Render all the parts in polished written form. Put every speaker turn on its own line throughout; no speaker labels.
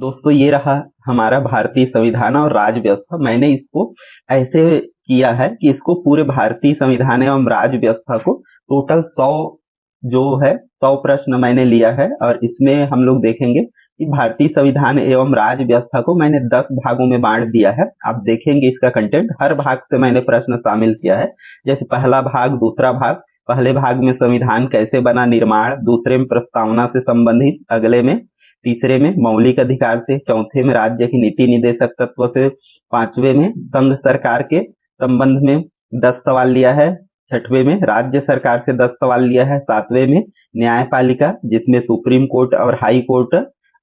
दोस्तों ये रहा हमारा भारतीय संविधान और राज्य व्यवस्था। मैंने इसको ऐसे किया है कि इसको पूरे भारतीय संविधान एवं राज्य व्यवस्था को टोटल 100 जो है 100 प्रश्न मैंने लिया है, और इसमें हम लोग देखेंगे कि भारतीय संविधान एवं राज्य व्यवस्था को मैंने 10 भागों में बांट दिया है। आप देखेंगे इसका कंटेंट, हर भाग से मैंने प्रश्न शामिल किया है। जैसे पहला भाग, दूसरा भाग, पहले भाग में संविधान कैसे बना, निर्माण, दूसरे में प्रस्तावना से संबंधित, अगले में तीसरे में मौलिक अधिकार से, चौथे में राज्य की नीति निर्देशक तत्व से, पांचवे में संघ सरकार के संबंध में 10 सवाल लिया है, छठवें में राज्य सरकार से 10 सवाल लिया है, सातवें में न्यायपालिका जिसमें सुप्रीम कोर्ट और हाई कोर्ट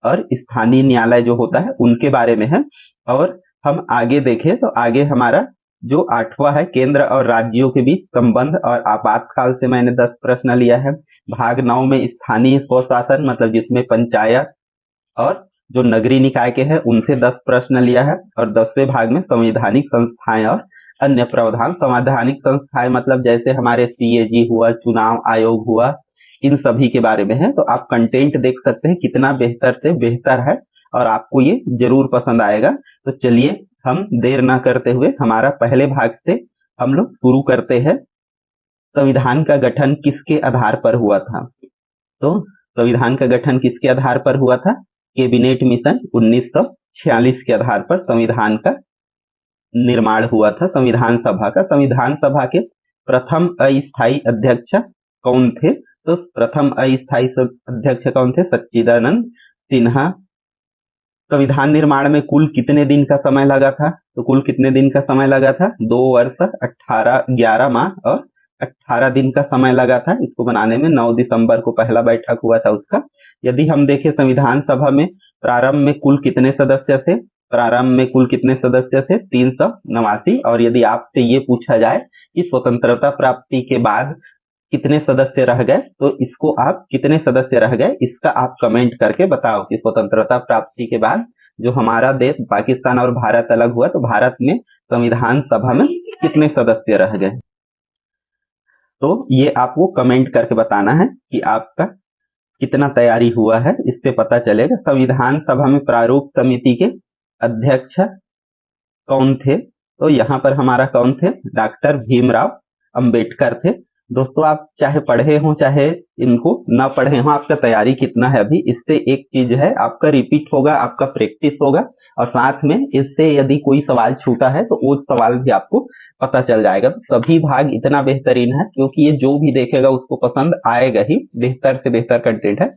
और स्थानीय न्यायालय जो होता है उनके बारे में है। और हम आगे देखें तो आगे हमारा जो 8वां है केंद्र और राज्यों के बीच संबंध और आपातकाल से मैंने 10 प्रश्न लिया है। भाग 9 में स्थानीय स्वशासन मतलब जिसमें पंचायत और जो नगरीय निकाय के हैं उनसे 10 प्रश्न लिया है। और 10वें भाग में संवैधानिक संस्थाएं और अन्य प्रावधान। संवैधानिक संस्थाएं मतलब जैसे हमारे सीएजी हुआ, चुनाव आयोग हुआ, इन सभी के बारे में है। तो आप कंटेंट देख सकते हैं कितना बेहतर से बेहतर है और आपको ये जरूर पसंद आएगा। तो चलिए हम देर ना करते हुए हमारा पहले भाग से हम लोग शुरू करते हैं। संविधान का गठन किसके आधार पर हुआ था? तो संविधान का गठन किसके आधार पर हुआ था? कैबिनेट मिशन 1946 के आधार पर संविधान का निर्माण हुआ था। संविधान सभा के प्रथम अस्थायी अध्यक्ष कौन थे? तो प्रथम अस्थायी अध्यक्ष कौन थे? सच्चिदानंद सिन्हा। संविधान निर्माण में कुल कितने दिन का समय लगा था? तो कुल कितने दिन का समय लगा था? 2 वर्ष 11 माह और 18 दिन का समय लगा था इसको बनाने में। 9 दिसंबर को पहला बैठक हुआ था उसका। यदि हम देखें संविधान सभा में प्रारंभ में कुल कितने सदस्य थे? प्रारंभ में कुल कितने सदस्य थे? 389। और यदि आपसे ये पूछा जाए कि स्वतंत्रता प्राप्ति के बाद कितने सदस्य रह गए, तो इसको आप कितने सदस्य रह गए इसका आप कमेंट करके बताओ कि स्वतंत्रता प्राप्ति के बाद जो हमारा देश पाकिस्तान और भारत अलग हुआ तो भारत में संविधान सभा में कितने सदस्य रह गए। तो ये आपको कमेंट करके बताना है कि आपका कितना तैयारी हुआ है, इससे पता चलेगा। संविधान सभा में प्रारूप समिति के अध्यक्ष कौन थे? तो यहाँ पर हमारा कौन थे? डॉक्टर भीमराव अंबेडकर थे। दोस्तों आप चाहे पढ़े हो चाहे इनको ना पढ़े हो, आपका तैयारी कितना है अभी, इससे एक चीज है आपका रिपीट होगा, आपका प्रैक्टिस होगा, और साथ में इससे यदि कोई सवाल छूटा है तो वो सवाल भी आपको पता चल जाएगा। तो सभी भाग इतना बेहतरीन है क्योंकि ये जो भी देखेगा उसको पसंद आएगा ही, बेहतर से बेहतर कंटेंट है।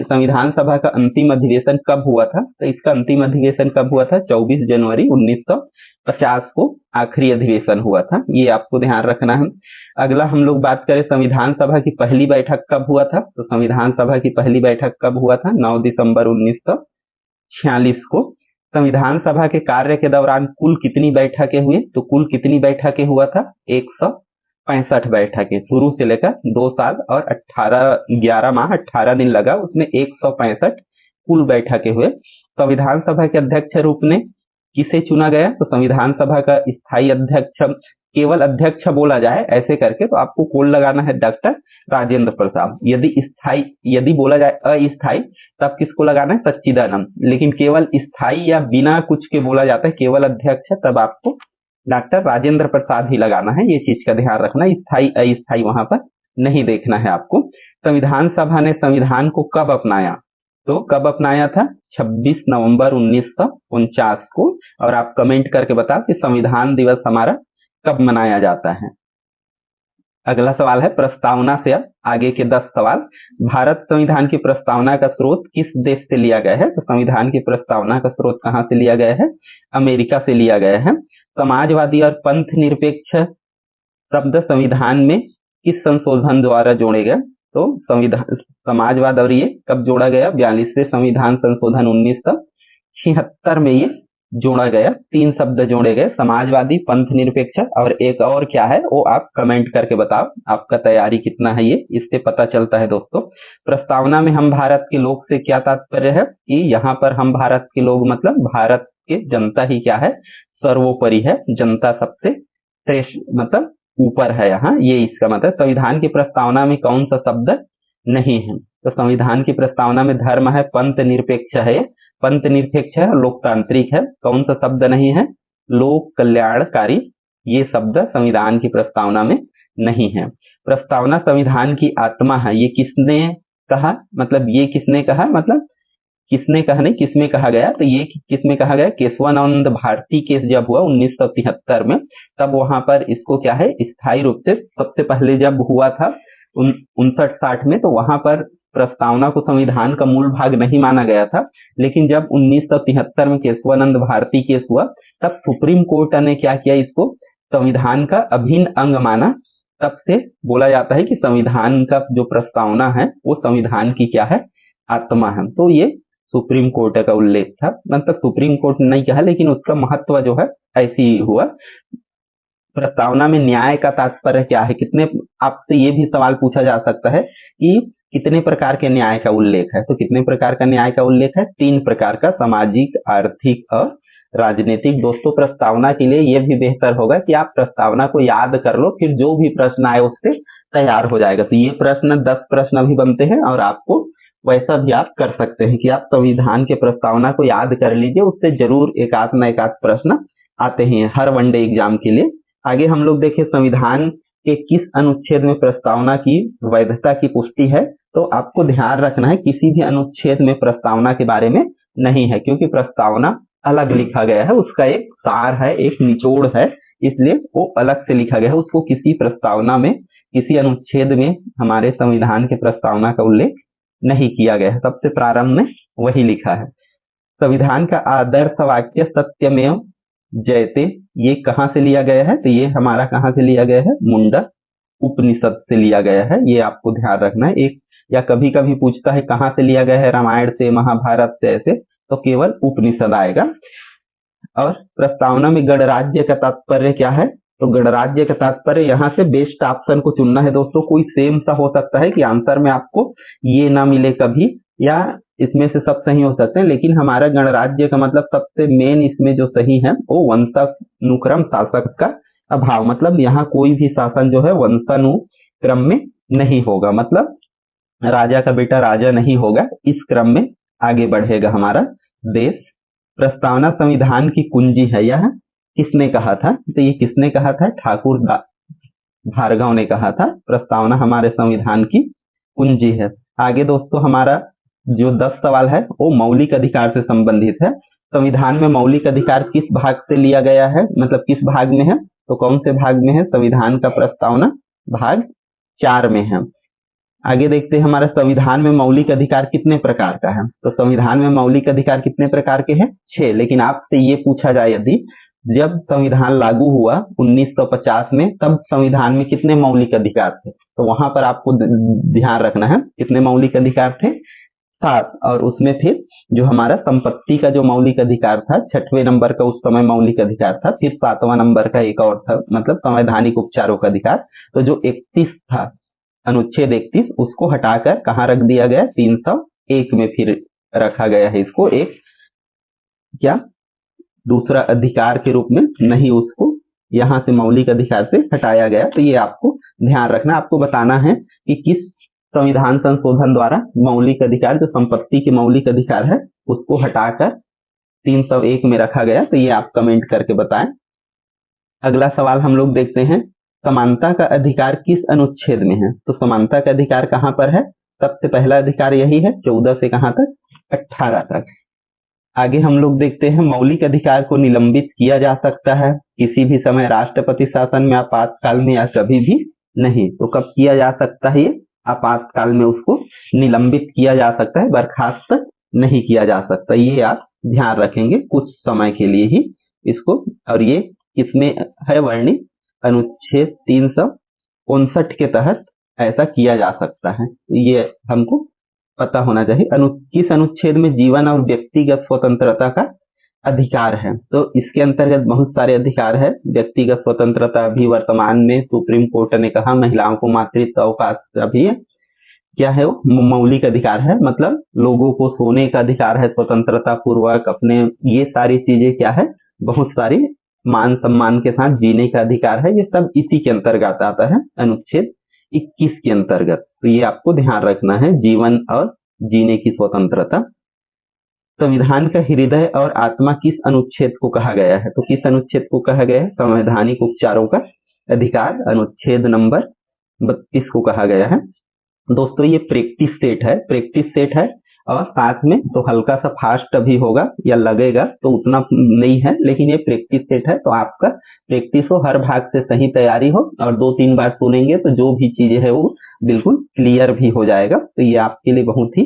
संविधान सभा का अंतिम अधिवेशन कब हुआ था? तो इसका अंतिम अधिवेशन कब हुआ था? 24 जनवरी 1950 को आखिरी अधिवेशन हुआ था, ये आपको ध्यान रखना है। अगला हम लोग बात करें संविधान सभा की पहली बैठक कब हुआ था? तो संविधान सभा की पहली बैठक कब हुआ था? 9 दिसंबर 1946 को। संविधान सभा के कार्य के दौरान कुल कितनी बैठकें हुई? तो कुल कितनी बैठकें हुआ था? 165 बैठकें। शुरू से लेकर 2 साल और 11 माह 18 दिन लगा, उसमें 165 कुल बैठकें हुए। संविधान सभा के अध्यक्ष रूप में किसे चुना गया? तो संविधान सभा का स्थायी अध्यक्ष, केवल अध्यक्ष बोला जाए ऐसे करके तो आपको कोड लगाना है डॉक्टर राजेंद्र प्रसाद। यदि बोला जाए अस्थायी तब किसको लगाना है? सच्चिदानंद। लेकिन केवल स्थायी या बिना कुछ के बोला जाता है केवल अध्यक्ष, तब आपको डॉक्टर राजेंद्र प्रसाद ही लगाना है। ये चीज का ध्यान रखना, स्थायी अस्थायी वहां पर नहीं देखना है आपको। संविधान सभा ने संविधान को कब अपनाया? तो कब अपनाया था? 26 नवंबर 1949 को। और आप कमेंट करके बताओ कि संविधान दिवस हमारा कब मनाया जाता है। अगला सवाल है प्रस्तावना से अब आगे के 10 सवाल। भारत संविधान की प्रस्तावना का स्रोत किस देश से लिया गया है? तो संविधान की प्रस्तावना का स्रोत कहाँ से लिया गया है? अमेरिका से लिया गया है। समाजवादी और पंथ निरपेक्ष शब्द संविधान में किस संशोधन द्वारा जोड़े गए? तो संविधान समाजवाद और ये कब जोड़ा गया? 42वें संविधान संशोधन 1976 में ये जोड़ा गया। 3 शब्द जोड़े गए, समाजवादी, पंथ निरपेक्ष और एक और क्या है वो आप कमेंट करके बताओ, आपका तैयारी कितना है ये इससे पता चलता है। दोस्तों प्रस्तावना में हम भारत के लोग से क्या तात्पर्य है कि यहाँ पर हम भारत के लोग मतलब भारत के जनता ही क्या है? सर्वोपरि है, जनता सबसे श्रेष्ठ मतलब ऊपर है यहाँ, ये इसका मतलब। संविधान की प्रस्तावना में कौन सा शब्द नहीं है? तो संविधान की प्रस्तावना में धर्म है, पंथ निरपेक्ष है, पंथ निरपेक्ष है, लोकतांत्रिक है। कौन सा शब्द नहीं है? लोक कल्याणकारी, ये शब्द संविधान की प्रस्तावना में नहीं है। प्रस्तावना संविधान की आत्मा है, ये किसने कहा? मतलब ये किसने कहा? मतलब किसने कहा नहीं, किसमें कहा गया? तो ये किसमें कहा गया? केशवानंद भारती केस जब हुआ 1973 में, तब वहां पर इसको क्या है, स्थायी रूप से सबसे पहले जब हुआ था 59-60 में, तो वहां पर प्रस्तावना को संविधान का मूल भाग नहीं माना गया था। लेकिन जब 1973 में केशवानंद भारती केस हुआ, तब सुप्रीम कोर्ट ने क्या किया, इसको संविधान का अभिन्न अंग माना। तब से बोला जाता है कि संविधान का जो प्रस्तावना है वो संविधान की क्या है, आत्मा है। तो ये सुप्रीम कोर्ट का उल्लेख था, मतलब सुप्रीम कोर्ट ने नहीं कहा, लेकिन उसका महत्व जो है ऐसे ही हुआ। प्रस्तावना में न्याय का तात्पर्य क्या है? कितने, आपसे ये भी सवाल पूछा जा सकता है कि कितने प्रकार के न्याय का उल्लेख है? तो कितने प्रकार का न्याय का उल्लेख है? 3 प्रकार का, सामाजिक, आर्थिक और राजनीतिक। दोस्तों प्रस्तावना के लिए ये भी बेहतर होगा कि आप प्रस्तावना को याद कर लो, फिर जो भी प्रश्न आए उससे तैयार हो जाएगा। तो ये प्रश्न 10 प्रश्न अभी बनते हैं, और आपको वैसा भी आप कर सकते हैं कि आप संविधान के प्रस्तावना को याद कर लीजिए, उससे जरूर एक आध न एक आध प्रश्न आते ही हैं हर वनडे एग्जाम के लिए। आगे हम लोग देखें संविधान के किस अनुच्छेद में प्रस्तावना की वैधता की पुष्टि है। तो आपको ध्यान रखना है, किसी भी अनुच्छेद में प्रस्तावना के बारे में नहीं है, क्योंकि प्रस्तावना अलग लिखा गया है, उसका एक सार है, एक निचोड़ है, इसलिए वो अलग से लिखा गया है। उसको किसी प्रस्तावना में, किसी अनुच्छेद में हमारे संविधान के प्रस्तावना का उल्लेख नहीं किया गया है। सबसे प्रारंभ में वही लिखा है। संविधान का आदर्श वाक्य सत्यमेव जयते, ये कहाँ से लिया गया है? तो ये हमारा कहाँ से लिया गया है? मुंडक उपनिषद से लिया गया है, ये आपको ध्यान रखना है। एक या कभी कभी पूछता है कहाँ से लिया गया है, रामायण से, महाभारत से, ऐसे तो केवल उपनिषद आएगा। और प्रस्तावना में गणराज्य का तात्पर्य क्या है? तो गणराज्य का तात्पर्य, यहाँ से बेस्ट ऑप्शन को चुनना है दोस्तों। कोई सेम सा हो सकता है कि आंसर में आपको ये ना मिले कभी, या इसमें से सब सही हो सकते हैं, लेकिन हमारा गणराज्य का मतलब सबसे मेन इसमें जो सही है वो वंशानुक्रम शासक का अभाव, मतलब यहाँ कोई भी शासन जो है वंशानुक्रम में नहीं होगा, मतलब राजा का बेटा राजा नहीं होगा, इस क्रम में आगे बढ़ेगा हमारा देश। प्रस्तावना संविधान की कुंजी है, यह किसने कहा था? तो ये किसने कहा था? ठाकुर भार्गव ने कहा था, प्रस्तावना हमारे संविधान की कुंजी है। आगे दोस्तों हमारा जो 10 सवाल है वो मौलिक अधिकार से संबंधित है। संविधान में मौलिक अधिकार किस भाग से लिया गया है, मतलब किस भाग में है? तो कौन से भाग में है? संविधान का प्रस्तावना भाग 4 में है। आगे देखते हैं हमारा संविधान में मौलिक अधिकार कितने प्रकार का है। तो संविधान में मौलिक अधिकार कितने प्रकार के हैं? 6। लेकिन आपसे ये पूछा जाए यदि जब संविधान लागू हुआ 1950 में, तब संविधान में कितने मौलिक अधिकार थे? तो वहां पर आपको ध्यान रखना है कितने मौलिक अधिकार थे? 7। और उसमें फिर जो हमारा संपत्ति का जो मौलिक अधिकार था 6वें नंबर का उस समय मौलिक अधिकार था, फिर 7वां नंबर का एक और था, मतलब संवैधानिक उपचारों का अधिकार। तो जो 31 था, अनुच्छेद 31, उसको हटाकर कहाँ रख दिया गया? 301 में फिर रखा गया है इसको, एक क्या दूसरा अधिकार के रूप में नहीं, उसको यहाँ से मौलिक अधिकार से हटाया गया। तो ये आपको ध्यान रखना, आपको बताना है कि किस संविधान संशोधन द्वारा मौलिक अधिकार, जो संपत्ति के मौलिक अधिकार है, उसको हटाकर 301 में रखा गया। तो ये आप कमेंट करके बताएं। अगला सवाल हम लोग देखते हैं, समानता का अधिकार किस अनुच्छेद में है? तो समानता का अधिकार कहाँ पर है? सबसे पहला अधिकार यही है, 14 से कहाँ तक? 18 तक। आगे हम लोग देखते हैं मौलिक अधिकार को निलंबित किया जा सकता है किसी भी समय, राष्ट्रपति शासन में, आपातकाल में, या कभी भी नहीं। तो कब किया जा सकता है? ये आपातकाल में उसको निलंबित किया जा सकता है, बर्खास्त नहीं किया जा सकता। ये आप ध्यान रखेंगे कुछ समय के लिए ही इसको। और ये किसमें है वर्णित? अनुच्छेद 359 के तहत ऐसा किया जा सकता है, ये हमको पता होना चाहिए। किस अनुच्छेद में जीवन और व्यक्तिगत स्वतंत्रता का अधिकार है? तो इसके अंतर्गत बहुत सारे अधिकार है। व्यक्तिगत स्वतंत्रता भी वर्तमान में सुप्रीम कोर्ट ने कहा महिलाओं को मातृत्व अवकाश का भी क्या है, वो मौलिक अधिकार है, मतलब लोगों को सोने का अधिकार है स्वतंत्रता पूर्वक, अपने ये सारी चीजें क्या है, बहुत सारी मान सम्मान के साथ जीने का अधिकार है, ये सब इसी के अंतर्गत आता है, अनुच्छेद 21 के अंतर्गत। तो ये आपको ध्यान रखना है, जीवन और जीने की स्वतंत्रता। संविधान का हृदय और आत्मा किस अनुच्छेद को कहा गया है? तो किस अनुच्छेद को कहा गया है? संवैधानिक उपचारों का अधिकार अनुच्छेद नंबर 32 को कहा गया है। दोस्तों ये प्रैक्टिस सेट है और साथ में तो हल्का सा फास्ट अभी होगा या लगेगा तो उतना नहीं है, लेकिन ये प्रैक्टिस सेट है, तो आपका प्रैक्टिस हो, हर भाग से सही तैयारी हो और 2-3 बार सुनेंगे तो जो भी चीजें है वो बिल्कुल क्लियर भी हो जाएगा। तो ये आपके लिए बहुत ही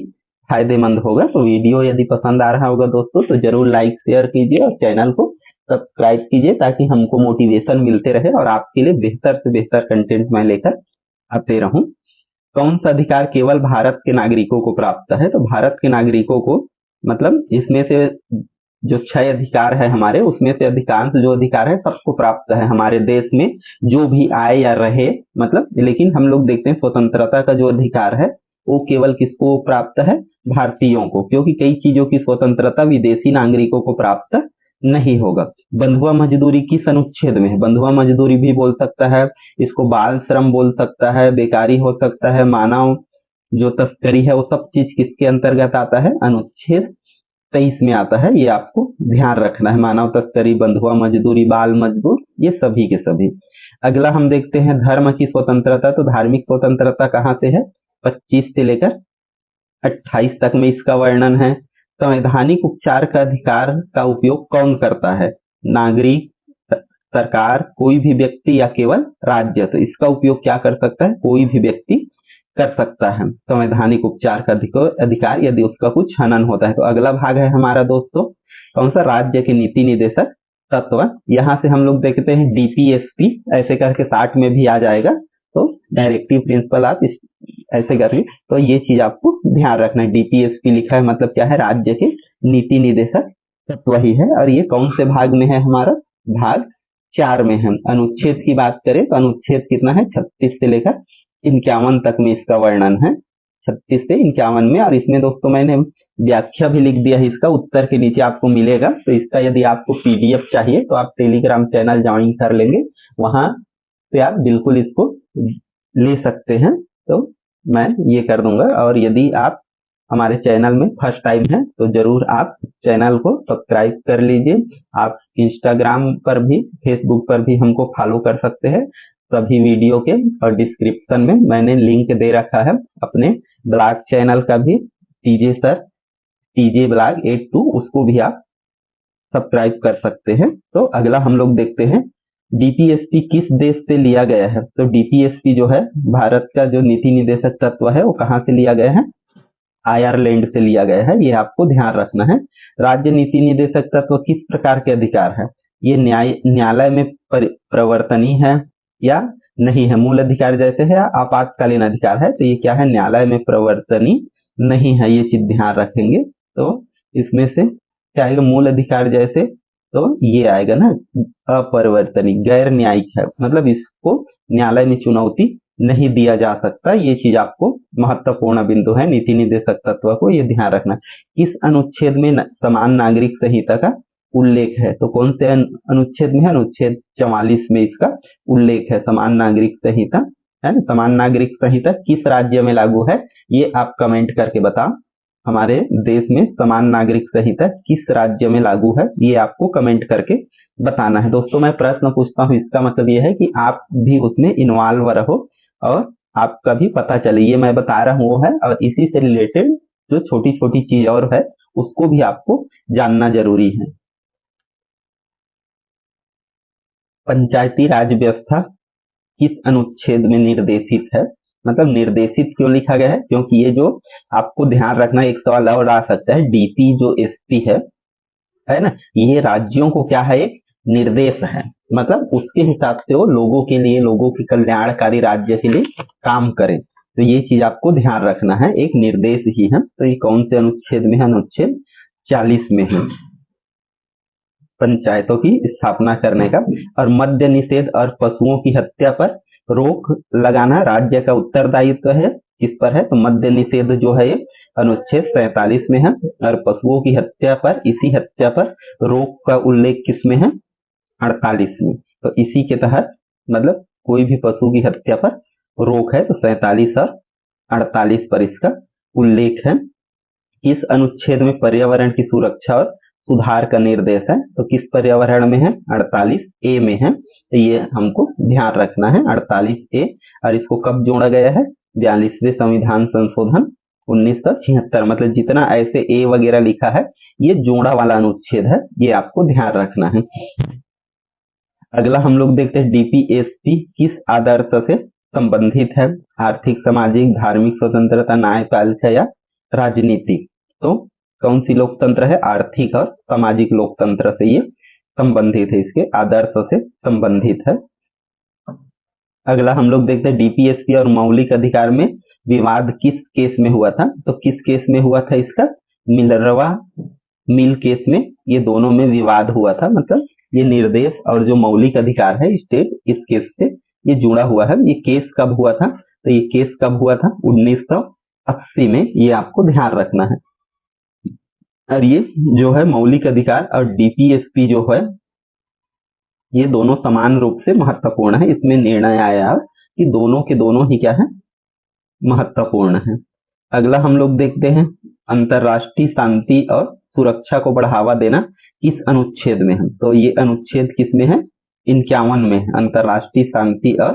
फायदेमंद होगा। तो वीडियो यदि पसंद आ रहा होगा दोस्तों तो जरूर लाइक शेयर कीजिए और चैनल को सब्सक्राइब कीजिए ताकि हमको मोटिवेशन मिलते रहे और आपके लिए बेहतर से बेहतर कंटेंट मैं लेकर आते रहूं। कौन सा अधिकार केवल भारत के नागरिकों को प्राप्त है? तो भारत के नागरिकों को मतलब इसमें से जो 6 अधिकार है हमारे, उसमें से अधिकांश जो अधिकार है सबको प्राप्त है हमारे देश में, जो भी आए या रहे मतलब। लेकिन हम लोग देखते हैं स्वतंत्रता का जो अधिकार है वो केवल किसको प्राप्त है? भारतीयों को, क्योंकि कई चीजों की स्वतंत्रता विदेशी नागरिकों को प्राप्त नहीं होगा। बंधुआ मजदूरी किस अनुच्छेद में है? बंधुआ मजदूरी भी बोल सकता है, इसको बाल श्रम बोल सकता है, बेकारी हो सकता है, मानव जो तस्करी है वो सब चीज किसके अंतर्गत आता है? अनुच्छेद 23 में आता है। ये आपको ध्यान रखना है। मानव तस्करी, बंधुआ मजदूरी, बाल मजदूर, ये सभी के सभी। अगला हम देखते हैं धर्म की स्वतंत्रता। तो धार्मिक स्वतंत्रता कहाँ से है? 25 से लेकर 28 तक में इसका वर्णन है। संवैधानिक उपचार का अधिकार का उपयोग कौन करता है? नागरिक, सरकार, कोई भी व्यक्ति या केवल राज्य? तो इसका उपयोग क्या कर सकता है? कोई भी व्यक्ति कर सकता है संवैधानिक उपचार का अधिकार यदि उसका कुछ हनन होता है। तो अगला भाग है हमारा दोस्तों कौन सा? राज्य के नीति निदेशक तत्व। यहाँ से हम लोग देखते हैं डीपीएसपी ऐसे करके 60 में भी आ जाएगा। तो डायरेक्टिव प्रिंसिपल आप ऐसे करिए। तो ये चीज आपको ध्यान रखना है, डीपीएसपी लिखा है मतलब क्या है? राज्य के नीति निदेशक तत्व ही है। और ये कौन से भाग में है हमारा? भाग 4 में है। अनुच्छेद की बात करें तो अनुच्छेद कितना है? 36 से लेकर 51 तक में इसका वर्णन है, 36 से 51 में। और इसमें दोस्तों मैंने व्याख्या भी लिख दिया है, इसका उत्तर के नीचे आपको मिलेगा। तो इसका यदि आपको पीडीएफ चाहिए तो आप टेलीग्राम चैनल ज्वाइन कर लेंगे, वहां से आप बिल्कुल इसको ले सकते हैं। तो मैं ये कर दूंगा। और यदि आप हमारे चैनल में फर्स्ट टाइम है तो जरूर आप चैनल को सब्सक्राइब कर लीजिए। आप इंस्टाग्राम पर भी, फेसबुक पर भी हमको फॉलो कर सकते हैं। सभी वीडियो के और डिस्क्रिप्शन में मैंने लिंक दे रखा है अपने ब्लॉग चैनल का भी, टीजे ब्लॉग 82, उसको भी आप सब्सक्राइब कर सकते हैं। तो अगला हम लोग देखते हैं डीपीएसपी किस देश से लिया गया है? तो डीपीएसपी जो है भारत का जो नीति निदेशक तत्व है वो कहाँ से लिया गया है? आयरलैंड से लिया गया है, ये आपको ध्यान रखना है। राज्य नीति निदेशक तत्व किस प्रकार के अधिकार है? ये न्यायालय में प्रवर्तनीय है या नहीं है? मूल अधिकार जैसे है आपातकालीन अधिकार है, तो ये क्या है? न्यायालय में प्रवर्तनीय नहीं है, ये चीज ध्यान रखेंगे। तो इसमें से क्या आएगा? मूल अधिकार जैसे, तो ये आएगा ना अपरिवर्तनीय, गैर न्यायिक है, मतलब इसको न्यायालय में चुनौती नहीं दिया जा सकता। ये चीज आपको महत्वपूर्ण बिंदु है नीति निदेशक तत्व को, ये ध्यान रखना। किस अनुच्छेद में समान नागरिक संहिता का उल्लेख है? तो कौन से अनुच्छेद में है? अनुच्छेद 44 में इसका उल्लेख है, समान नागरिक संहिता है ना। समान नागरिक संहिता किस राज्य में लागू है? ये आप कमेंट करके बताओ। हमारे देश में समान नागरिक संहिता किस राज्य में लागू है? ये आपको कमेंट करके बताना है। दोस्तों मैं प्रश्न पूछता हूँ, इसका मतलब ये है कि आप भी उसमें इन्वॉल्व रहो और आपका भी पता चले। ये मैं बता रहा हूँ वो है, और इसी से रिलेटेड जो छोटी छोटी चीज और है उसको भी आपको जानना जरूरी है। पंचायती राज व्यवस्था किस अनुच्छेद में निर्देशित है? मतलब निर्देशित क्यों लिखा गया है? क्योंकि ये जो आपको ध्यान रखना, एक सवाल और आ सकता है, डीपी जो एसपी है ना, ये राज्यों को क्या है? एक निर्देश है, मतलब उसके हिसाब से वो लोगों के लिए, लोगों के कल्याणकारी राज्य के लिए काम करे। तो ये चीज आपको ध्यान रखना है, एक निर्देश ही है। तो ये कौन से अनुच्छेद में है? अनुच्छेद 40 में है, पंचायतों की स्थापना करने का। और मद्य निषेध और पशुओं की हत्या पर रोक लगाना राज्य का उत्तरदायित्व है। किस पर है? तो मद्य निषेध जो है ये अनुच्छेद 47 में है, और पशुओं की हत्या पर, इसी हत्या पर रोक का उल्लेख किस में है? 48 में। तो इसी के तहत मतलब कोई भी पशु की हत्या पर रोक है, तो 47 और 48 पर इसका उल्लेख है। किस अनुच्छेद में पर्यावरण की सुरक्षा और सुधार का निर्देश है? तो किस पर्यावरण में है? 48A में है। तो ये हमको ध्यान रखना है 48A। और इसको कब जोड़ा गया है? 42वें संविधान संशोधन 1976। मतलब जितना ऐसे ए वगैरह लिखा है ये जोड़ा वाला अनुच्छेद है, ये आपको ध्यान रखना है। अगला हम लोग देखते हैं डीपीएसपी किस आदर्श से संबंधित है? आर्थिक, सामाजिक, धार्मिक स्वतंत्रता, न्यायपालिका या राजनीति। तो कौन सी लोकतंत्र है? आर्थिक और सामाजिक लोकतंत्र से ये संबंधित है, इसके आदर्श से संबंधित है। अगला हम लोग देखते हैं डीपीएसपी और मौलिक अधिकार में विवाद किस केस में हुआ था? तो किस केस में हुआ था इसका? मिनर्वा मिल केस में ये दोनों में विवाद हुआ था। मतलब ये निर्देश और जो मौलिक अधिकार है स्टेट, इस केस से ये जुड़ा हुआ है। ये केस कब हुआ था? तो ये केस कब हुआ था? 1980 में। ये आपको ध्यान रखना है। और ये जो है मौलिक अधिकार और डीपीएसपी जो है ये दोनों समान रूप से महत्वपूर्ण है। इसमें निर्णय आया कि दोनों के दोनों ही क्या है? महत्वपूर्ण है। अगला हम लोग देखते हैं अंतरराष्ट्रीय शांति और सुरक्षा को बढ़ावा देना किस अनुच्छेद में है? तो ये अनुच्छेद किस में है? 51 में। अंतरराष्ट्रीय शांति और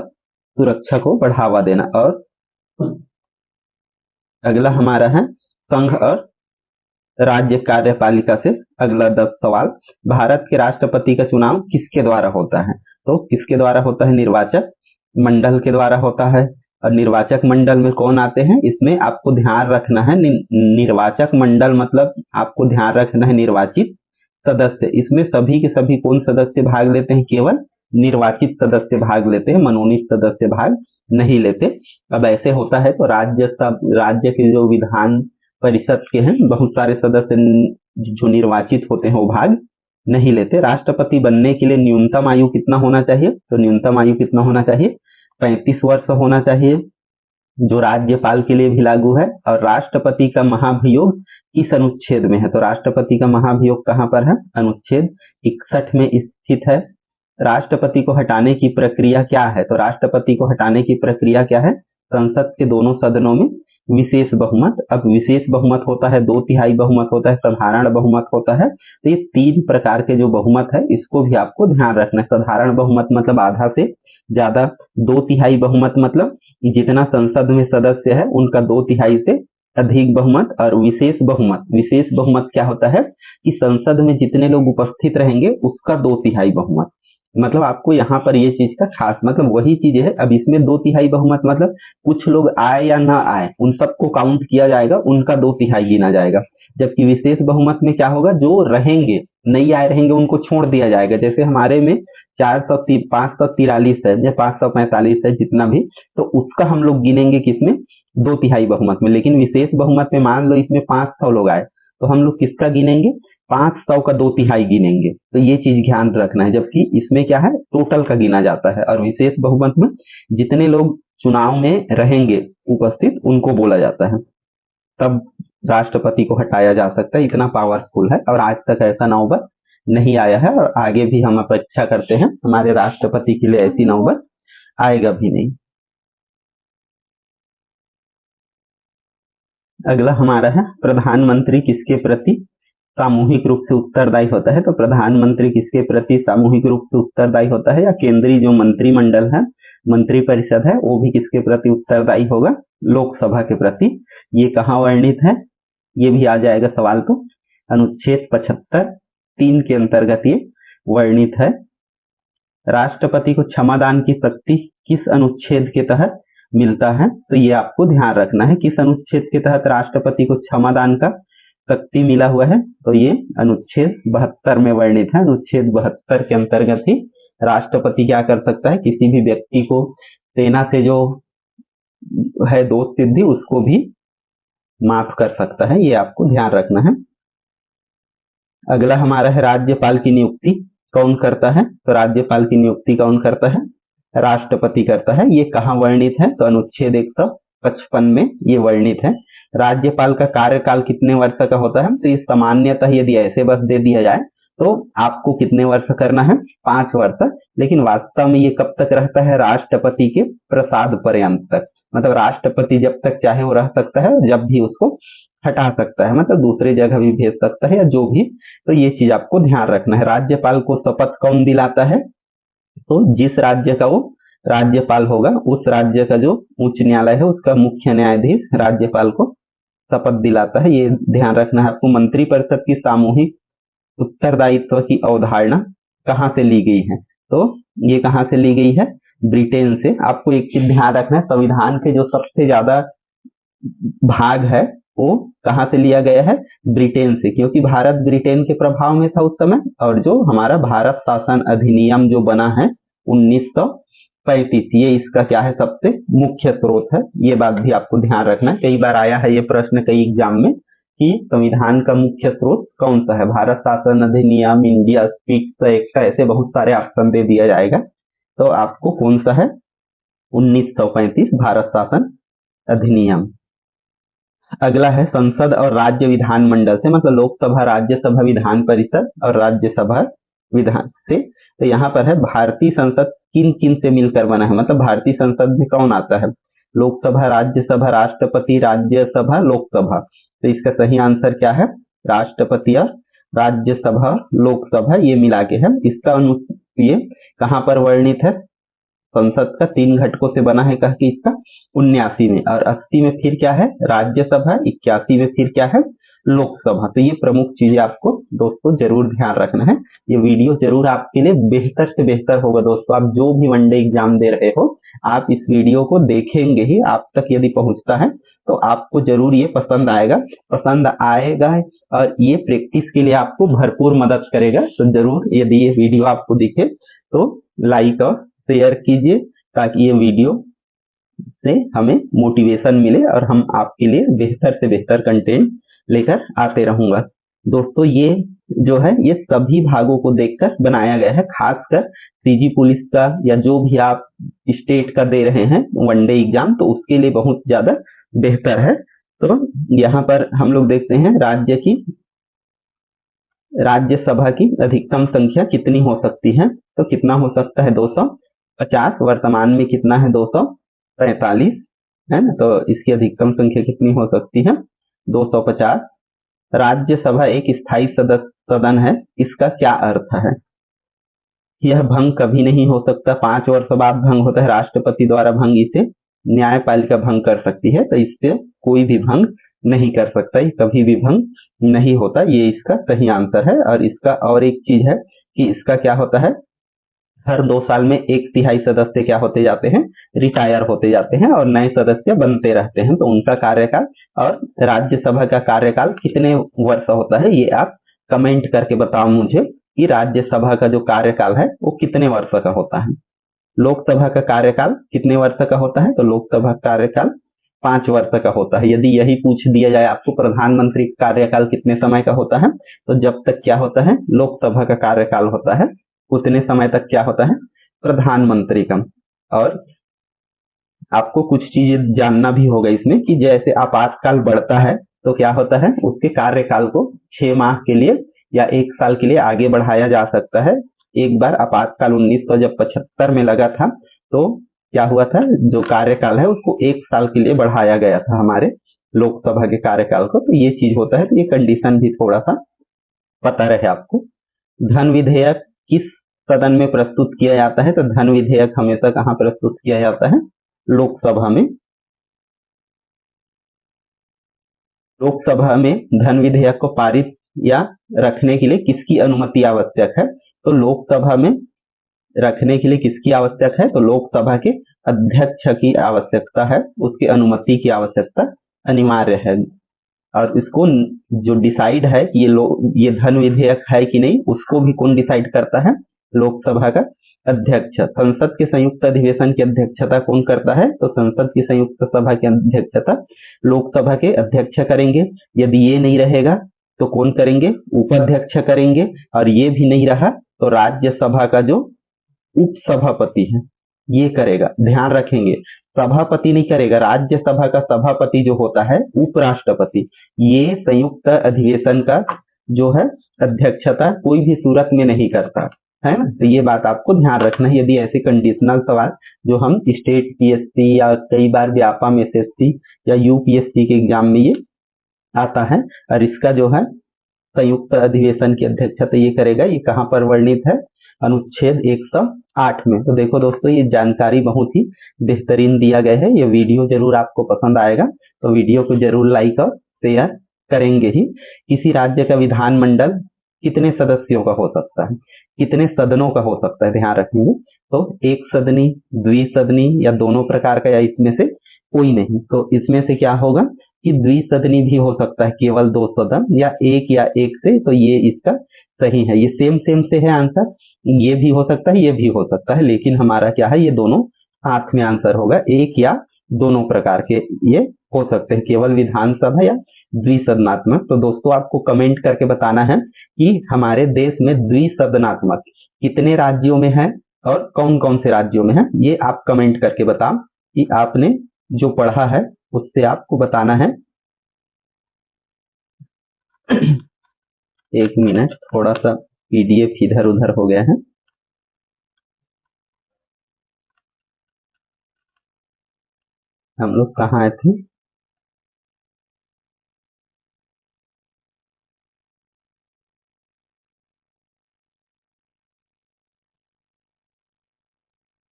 सुरक्षा को बढ़ावा देना। और अगला हमारा है संघ और राज्य कार्यपालिका से अगला 10 सवाल। भारत के राष्ट्रपति का चुनाव किसके द्वारा होता है? तो किसके द्वारा होता है? निर्वाचक मंडल के द्वारा होता है। और निर्वाचक मंडल में कौन आते हैं? इसमें आपको ध्यान रखना है निर्वाचक मंडल मतलब आपको ध्यान रखना है निर्वाचित सदस्य। इसमें सभी के सभी कौन सदस्य भाग लेते हैं? केवल निर्वाचित सदस्य भाग लेते हैं, मनोनीत सदस्य भाग नहीं लेते। अब ऐसे होता है तो राज्य के जो विधान परिषद के हैं बहुत सारे सदस्य जो निर्वाचित होते हैं वो भाग नहीं लेते। राष्ट्रपति बनने के लिए न्यूनतम आयु कितना होना चाहिए? तो न्यूनतम आयु कितना होना चाहिए? 35 वर्ष होना चाहिए, जो राज्यपाल के लिए भी लागू है। और राष्ट्रपति का महाभियोग किस अनुच्छेद में है? तो राष्ट्रपति का महाभियोग कहाँ पर है? अनुच्छेद 61 में स्थित है। राष्ट्रपति को हटाने की प्रक्रिया क्या है? तो राष्ट्रपति को हटाने की प्रक्रिया क्या है? संसद के दोनों सदनों में विशेष बहुमत। अब विशेष बहुमत होता है, 2/3 बहुमत होता है, साधारण बहुमत होता है। तो ये 3 प्रकार के जो बहुमत है इसको भी आपको ध्यान रखना है। साधारण बहुमत मतलब आधा से ज्यादा, 2/3 बहुमत मतलब जितना संसद में सदस्य है उनका 2/3 से अधिक बहुमत। और विशेष बहुमत क्या होता है कि संसद में जितने लोग उपस्थित रहेंगे उसका 2/3 बहुमत। मतलब आपको यहाँ पर ये चीज का खास मतलब वही चीज है। अब इसमें 2/3 बहुमत मतलब कुछ लोग आए या ना आए उन सबको काउंट किया जाएगा, उनका 2/3 गिना जाएगा। जबकि विशेष बहुमत में क्या होगा? जो रहेंगे, नहीं आए रहेंगे, उनको छोड़ दिया जाएगा। जैसे हमारे में 543 है या 545 है जितना भी, तो उसका हम लोग गिनेंगे किसमें? 2/3 बहुमत में। लेकिन विशेष बहुमत में मान लो इसमें 500 लोग आए तो हम लोग किसका गिनेंगे? 500 का 2/3 गिनेंगे। तो ये चीज ध्यान रखना है। जबकि इसमें क्या है? टोटल का गिना जाता है। और विशेष बहुमत में जितने लोग चुनाव में रहेंगे उपस्थित उनको बोला जाता है, तब राष्ट्रपति को हटाया जा सकता है। इतना पावरफुल है और आज तक ऐसा नौबत नहीं आया है और आगे भी हम अपेक्षा करते हैं हमारे राष्ट्रपति के लिए ऐसी नौबत आएगा भी नहीं। अगला हमारा है प्रधानमंत्री किसके प्रति सामूहिक रूप से उत्तरदायी होता है? तो प्रधानमंत्री किसके प्रति सामूहिक रूप से उत्तरदायी होता है? या केंद्रीय जो मंत्रिमंडल है, मंत्रिपरिषद है, वो भी किसके प्रति उत्तरदायी होगा? लोकसभा के प्रति। ये कहाँ वर्णित है? ये भी आ जाएगा सवाल। तो अनुच्छेद 75(3) के अंतर्गत ये वर्णित है। राष्ट्रपति को क्षमादान की शक्ति किस अनुच्छेद के तहत मिलता है? तो ये आपको ध्यान रखना है किस अनुच्छेद के तहत राष्ट्रपति को क्षमादान का शक्ति मिला हुआ है। तो ये अनुच्छेद 72 में वर्णित है। अनुच्छेद 72 के अंतर्गत ही राष्ट्रपति क्या कर सकता है? किसी भी व्यक्ति को सेना से जो है दोष सिद्धि उसको भी माफ कर सकता है। ये आपको ध्यान रखना है। अगला हमारा है राज्यपाल की नियुक्ति कौन करता है? तो राज्यपाल की नियुक्ति कौन करता है? राष्ट्रपति करता है। ये कहाँ वर्णित है? तो अनुच्छेद 155 में ये वर्णित है। राज्यपाल का कार्यकाल कितने वर्ष का होता है? तो ये सामान्यतः यदि ऐसे बस दे दिया जाए तो आपको कितने वर्ष करना है? 5 वर्ष। लेकिन वास्तव में ये कब तक रहता है? राष्ट्रपति के प्रसाद पर्यंत तक। मतलब राष्ट्रपति जब तक चाहे वो रह सकता है, जब भी उसको हटा सकता है, मतलब दूसरे जगह भी भेज सकता है या जो भी। तो ये चीज आपको ध्यान रखना है। राज्यपाल को शपथ कौन दिलाता है? तो जिस राज्य का वो राज्यपाल होगा, उस राज्य का जो उच्च न्यायालय है उसका मुख्य न्यायाधीश राज्यपाल को शपथ दिलाता है। ये ध्यान रखना है आपको। मंत्रिपरिषद की सामूहिक उत्तरदायित्व की अवधारणा कहाँ से ली गई है? तो ये कहाँ से ली गई है? ब्रिटेन से। आपको एक चीज ध्यान रखना है, संविधान के जो सबसे ज्यादा भाग है वो कहाँ से लिया गया है? ब्रिटेन से, क्योंकि भारत ब्रिटेन के प्रभाव में था उस समय। और जो हमारा भारत शासन अधिनियम जो बना है 1935, ये इसका क्या है? सबसे मुख्य स्रोत है। ये बात भी आपको ध्यान रखना है। कई बार आया है ये प्रश्न कई एग्जाम में कि संविधान का मुख्य स्रोत कौन सा है? भारत शासन अधिनियम, इंडिया स्पीक्स एक्ट, ऐसे बहुत सारे ऑप्शन दे दिया जाएगा। तो आपको कौन सा है? 1935 भारत शासन अधिनियम। अगला है संसद और राज्य विधानमंडल से, मतलब लोकसभा, राज्यसभा, विधान परिषद और राज्यसभा विधान से। तो यहाँ पर है भारतीय संसद किन किन से मिलकर बना है, मतलब भारतीय संसद में कौन आता है? लोकसभा, राज्यसभा, राष्ट्रपति, राज्यसभा, लोकसभा। तो इसका सही आंसर क्या है? राष्ट्रपति और राज्यसभा, लोकसभा, ये मिला के है। इसका ये कहाँ पर वर्णित है? संसद का 3 घटकों से बना है कह के इसका 79 में, और 80 में फिर क्या है? राज्यसभा, 81 में फिर क्या है? लोकसभा। तो ये प्रमुख चीजें आपको दोस्तों जरूर ध्यान रखना है। ये वीडियो जरूर आपके लिए बेहतर से बेहतर होगा दोस्तों। आप जो भी वनडे एग्जाम दे रहे हो, आप इस वीडियो को देखेंगे ही, आप तक यदि पहुंचता है तो आपको जरूर ये पसंद आएगा, और ये प्रैक्टिस के लिए आपको भरपूर मदद करेगा। तो जरूर यदि ये वीडियो आपको दिखे तो लाइक और शेयर कीजिए, ताकि ये वीडियो से हमें मोटिवेशन मिले और हम आपके लिए बेहतर से बेहतर कंटेंट लेकर आते रहूंगा। दोस्तों ये जो है ये सभी भागों को देखकर बनाया गया है, खासकर सीजी पुलिस का या जो भी आप स्टेट का दे रहे हैं वनडे एग्जाम, तो उसके लिए बहुत ज्यादा बेहतर है। तो यहाँ पर हम लोग देखते हैं राज्यसभा की अधिकतम संख्या कितनी हो सकती है? तो कितना हो सकता है? 250। वर्तमान में कितना है? 243 है ना। तो इसकी अधिकतम संख्या कितनी हो सकती है? 250। राज्यसभा एक स्थायी सदन है, इसका क्या अर्थ है? यह भंग कभी नहीं हो सकता, 5 वर्ष बाद भंग होता है, राष्ट्रपति द्वारा भंग, इसे न्यायपालिका भंग कर सकती है। तो इससे कोई भी भंग नहीं कर सकता, ये कभी भी भंग नहीं होता। ये इसका सही आंसर है। और इसका और एक चीज है कि इसका क्या होता है? हर 2 साल में 1/3 सदस्य क्या होते जाते हैं? रिटायर होते जाते हैं और नए सदस्य बनते रहते हैं। तो उनका कार्यकाल और राज्यसभा का कार्यकाल कितने वर्ष होता है, ये आप कमेंट करके बताओ मुझे कि राज्यसभा का जो कार्यकाल है वो कितने वर्ष का होता है। लोकसभा का कार्यकाल कितने वर्ष का होता है? तो लोकसभा कार्यकाल 5 वर्ष का होता है। यदि यही पूछ दिया जाए आपको प्रधानमंत्री का कार्यकाल कितने समय का होता है, तो जब तक क्या होता है? लोकसभा का कार्यकाल होता है, उतने समय तक क्या होता है? प्रधानमंत्री का। और आपको कुछ चीजें जानना भी होगा इसमें कि जैसे आपातकाल बढ़ता है तो क्या होता है? उसके कार्यकाल को 6 माह के लिए या 1 साल के लिए आगे बढ़ाया जा सकता है। एक बार आपातकाल 1975 में लगा था, तो क्या हुआ था? जो कार्यकाल है उसको 1 साल के लिए बढ़ाया गया था हमारे लोकसभा के कार्यकाल को। तो ये चीज होता है। तो ये कंडीशन भी थोड़ा सा पता रहे आपको। धन विधेयक किस सदन में प्रस्तुत किया जाता है? तो धन विधेयक हमेशा कहाँ प्रस्तुत किया जाता है? लोकसभा में। लोकसभा में धन विधेयक को पारित या रखने के लिए किसकी अनुमति आवश्यक है? तो लोकसभा में रखने के लिए किसकी आवश्यक है? तो लोकसभा के अध्यक्ष की आवश्यकता है, उसकी अनुमति की आवश्यकता अनिवार्य है। और इसको जो डिसाइड है कि ये धन विधेयक है कि नहीं, उसको भी कौन डिसाइड करता है? लोकसभा का अध्यक्ष। संसद के संयुक्त अधिवेशन की अध्यक्षता कौन करता है? तो संसद की संयुक्त सभा की अध्यक्षता लोकसभा के अध्यक्ष करेंगे। यदि ये नहीं रहेगा तो कौन करेंगे? उपाध्यक्ष करेंगे। और ये भी नहीं रहा तो राज्यसभा का जो उपसभापति है ये करेगा। ध्यान रखेंगे, सभापति नहीं करेगा। राज्यसभा का सभापति जो होता है उपराष्ट्रपति, ये संयुक्त अधिवेशन का जो है अध्यक्षता कोई भी सूरत में नहीं करता है ना। तो ये बात आपको ध्यान रखना है। यदि ऐसे कंडीशनल सवाल जो हम स्टेट पीएससी या कई बार व्यापम एसएससी या यूपीएससी के एग्जाम में ये आता है। और इसका जो है संयुक्त अधिवेशन की अध्यक्षता ये करेगा। ये कहाँ पर वर्णित है? अनुच्छेद 108 में। तो देखो दोस्तों, ये जानकारी बहुत ही बेहतरीन दिया गया है। ये वीडियो जरूर आपको पसंद आएगा, तो वीडियो को जरूर लाइक और शेयर करेंगे ही। किसी राज्य का विधानमंडल कितने सदस्यों का हो सकता है, कितने सदनों का हो सकता है, ध्यान रखेंगे। तो एक सदनी, द्विसदनी या दोनों प्रकार का, या इसमें से कोई नहीं। तो इसमें से क्या होगा कि द्विसदनी भी हो सकता है, केवल 2 सदन, या एक से। तो ये इसका सही है। ये सेम सेम से है आंसर, ये भी हो सकता है, ये भी हो सकता है, लेकिन हमारा क्या है, ये दोनों साथ में आंसर होगा। एक या दोनों प्रकार के ये हो सकते हैं, केवल विधानसभा या द्विसदनात्मक। तो दोस्तों, आपको कमेंट करके बताना है कि हमारे देश में द्विसदनात्मक कितने राज्यों में है और कौन कौन से राज्यों में है। ये आप कमेंट करके बताओ कि आपने जो पढ़ा है उससे आपको बताना है। एक मिनट, थोड़ा सा पीडीएफ इधर उधर हो गया है। हम लोग कहाँ आए थे?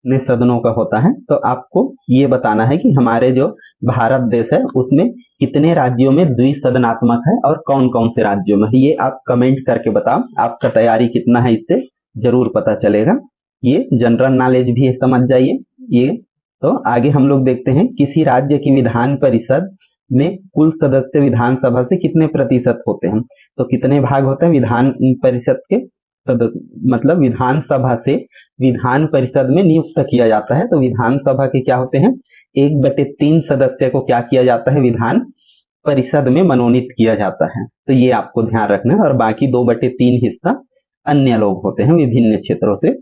कितने सदनों का होता है। तो आपको ये बताना है कि हमारे जो भारत देश है उसमें कितने राज्यों में द्विसदनात्मक है और कौन कौन से राज्यों में। ये आप कमेंट करके बताओ, आपका तैयारी कितना है इससे जरूर पता चलेगा। ये जनरल नॉलेज भी है, समझ जाइए ये। तो आगे हम लोग देखते हैं, किसी राज्य की विधान परिषद में कुल सदस्य विधानसभा से कितने प्रतिशत होते हैं। तो कितने भाग होते हैं विधान परिषद के मतलब विधानसभा से विधान परिषद में नियुक्त किया जाता है। तो विधानसभा के क्या होते हैं, 1/3 सदस्य को क्या किया जाता है, विधान परिषद में मनोनीत किया जाता है। तो ये आपको ध्यान रखना है। और बाकी 2/3 हिस्सा अन्य लोग होते हैं विभिन्न क्षेत्रों से।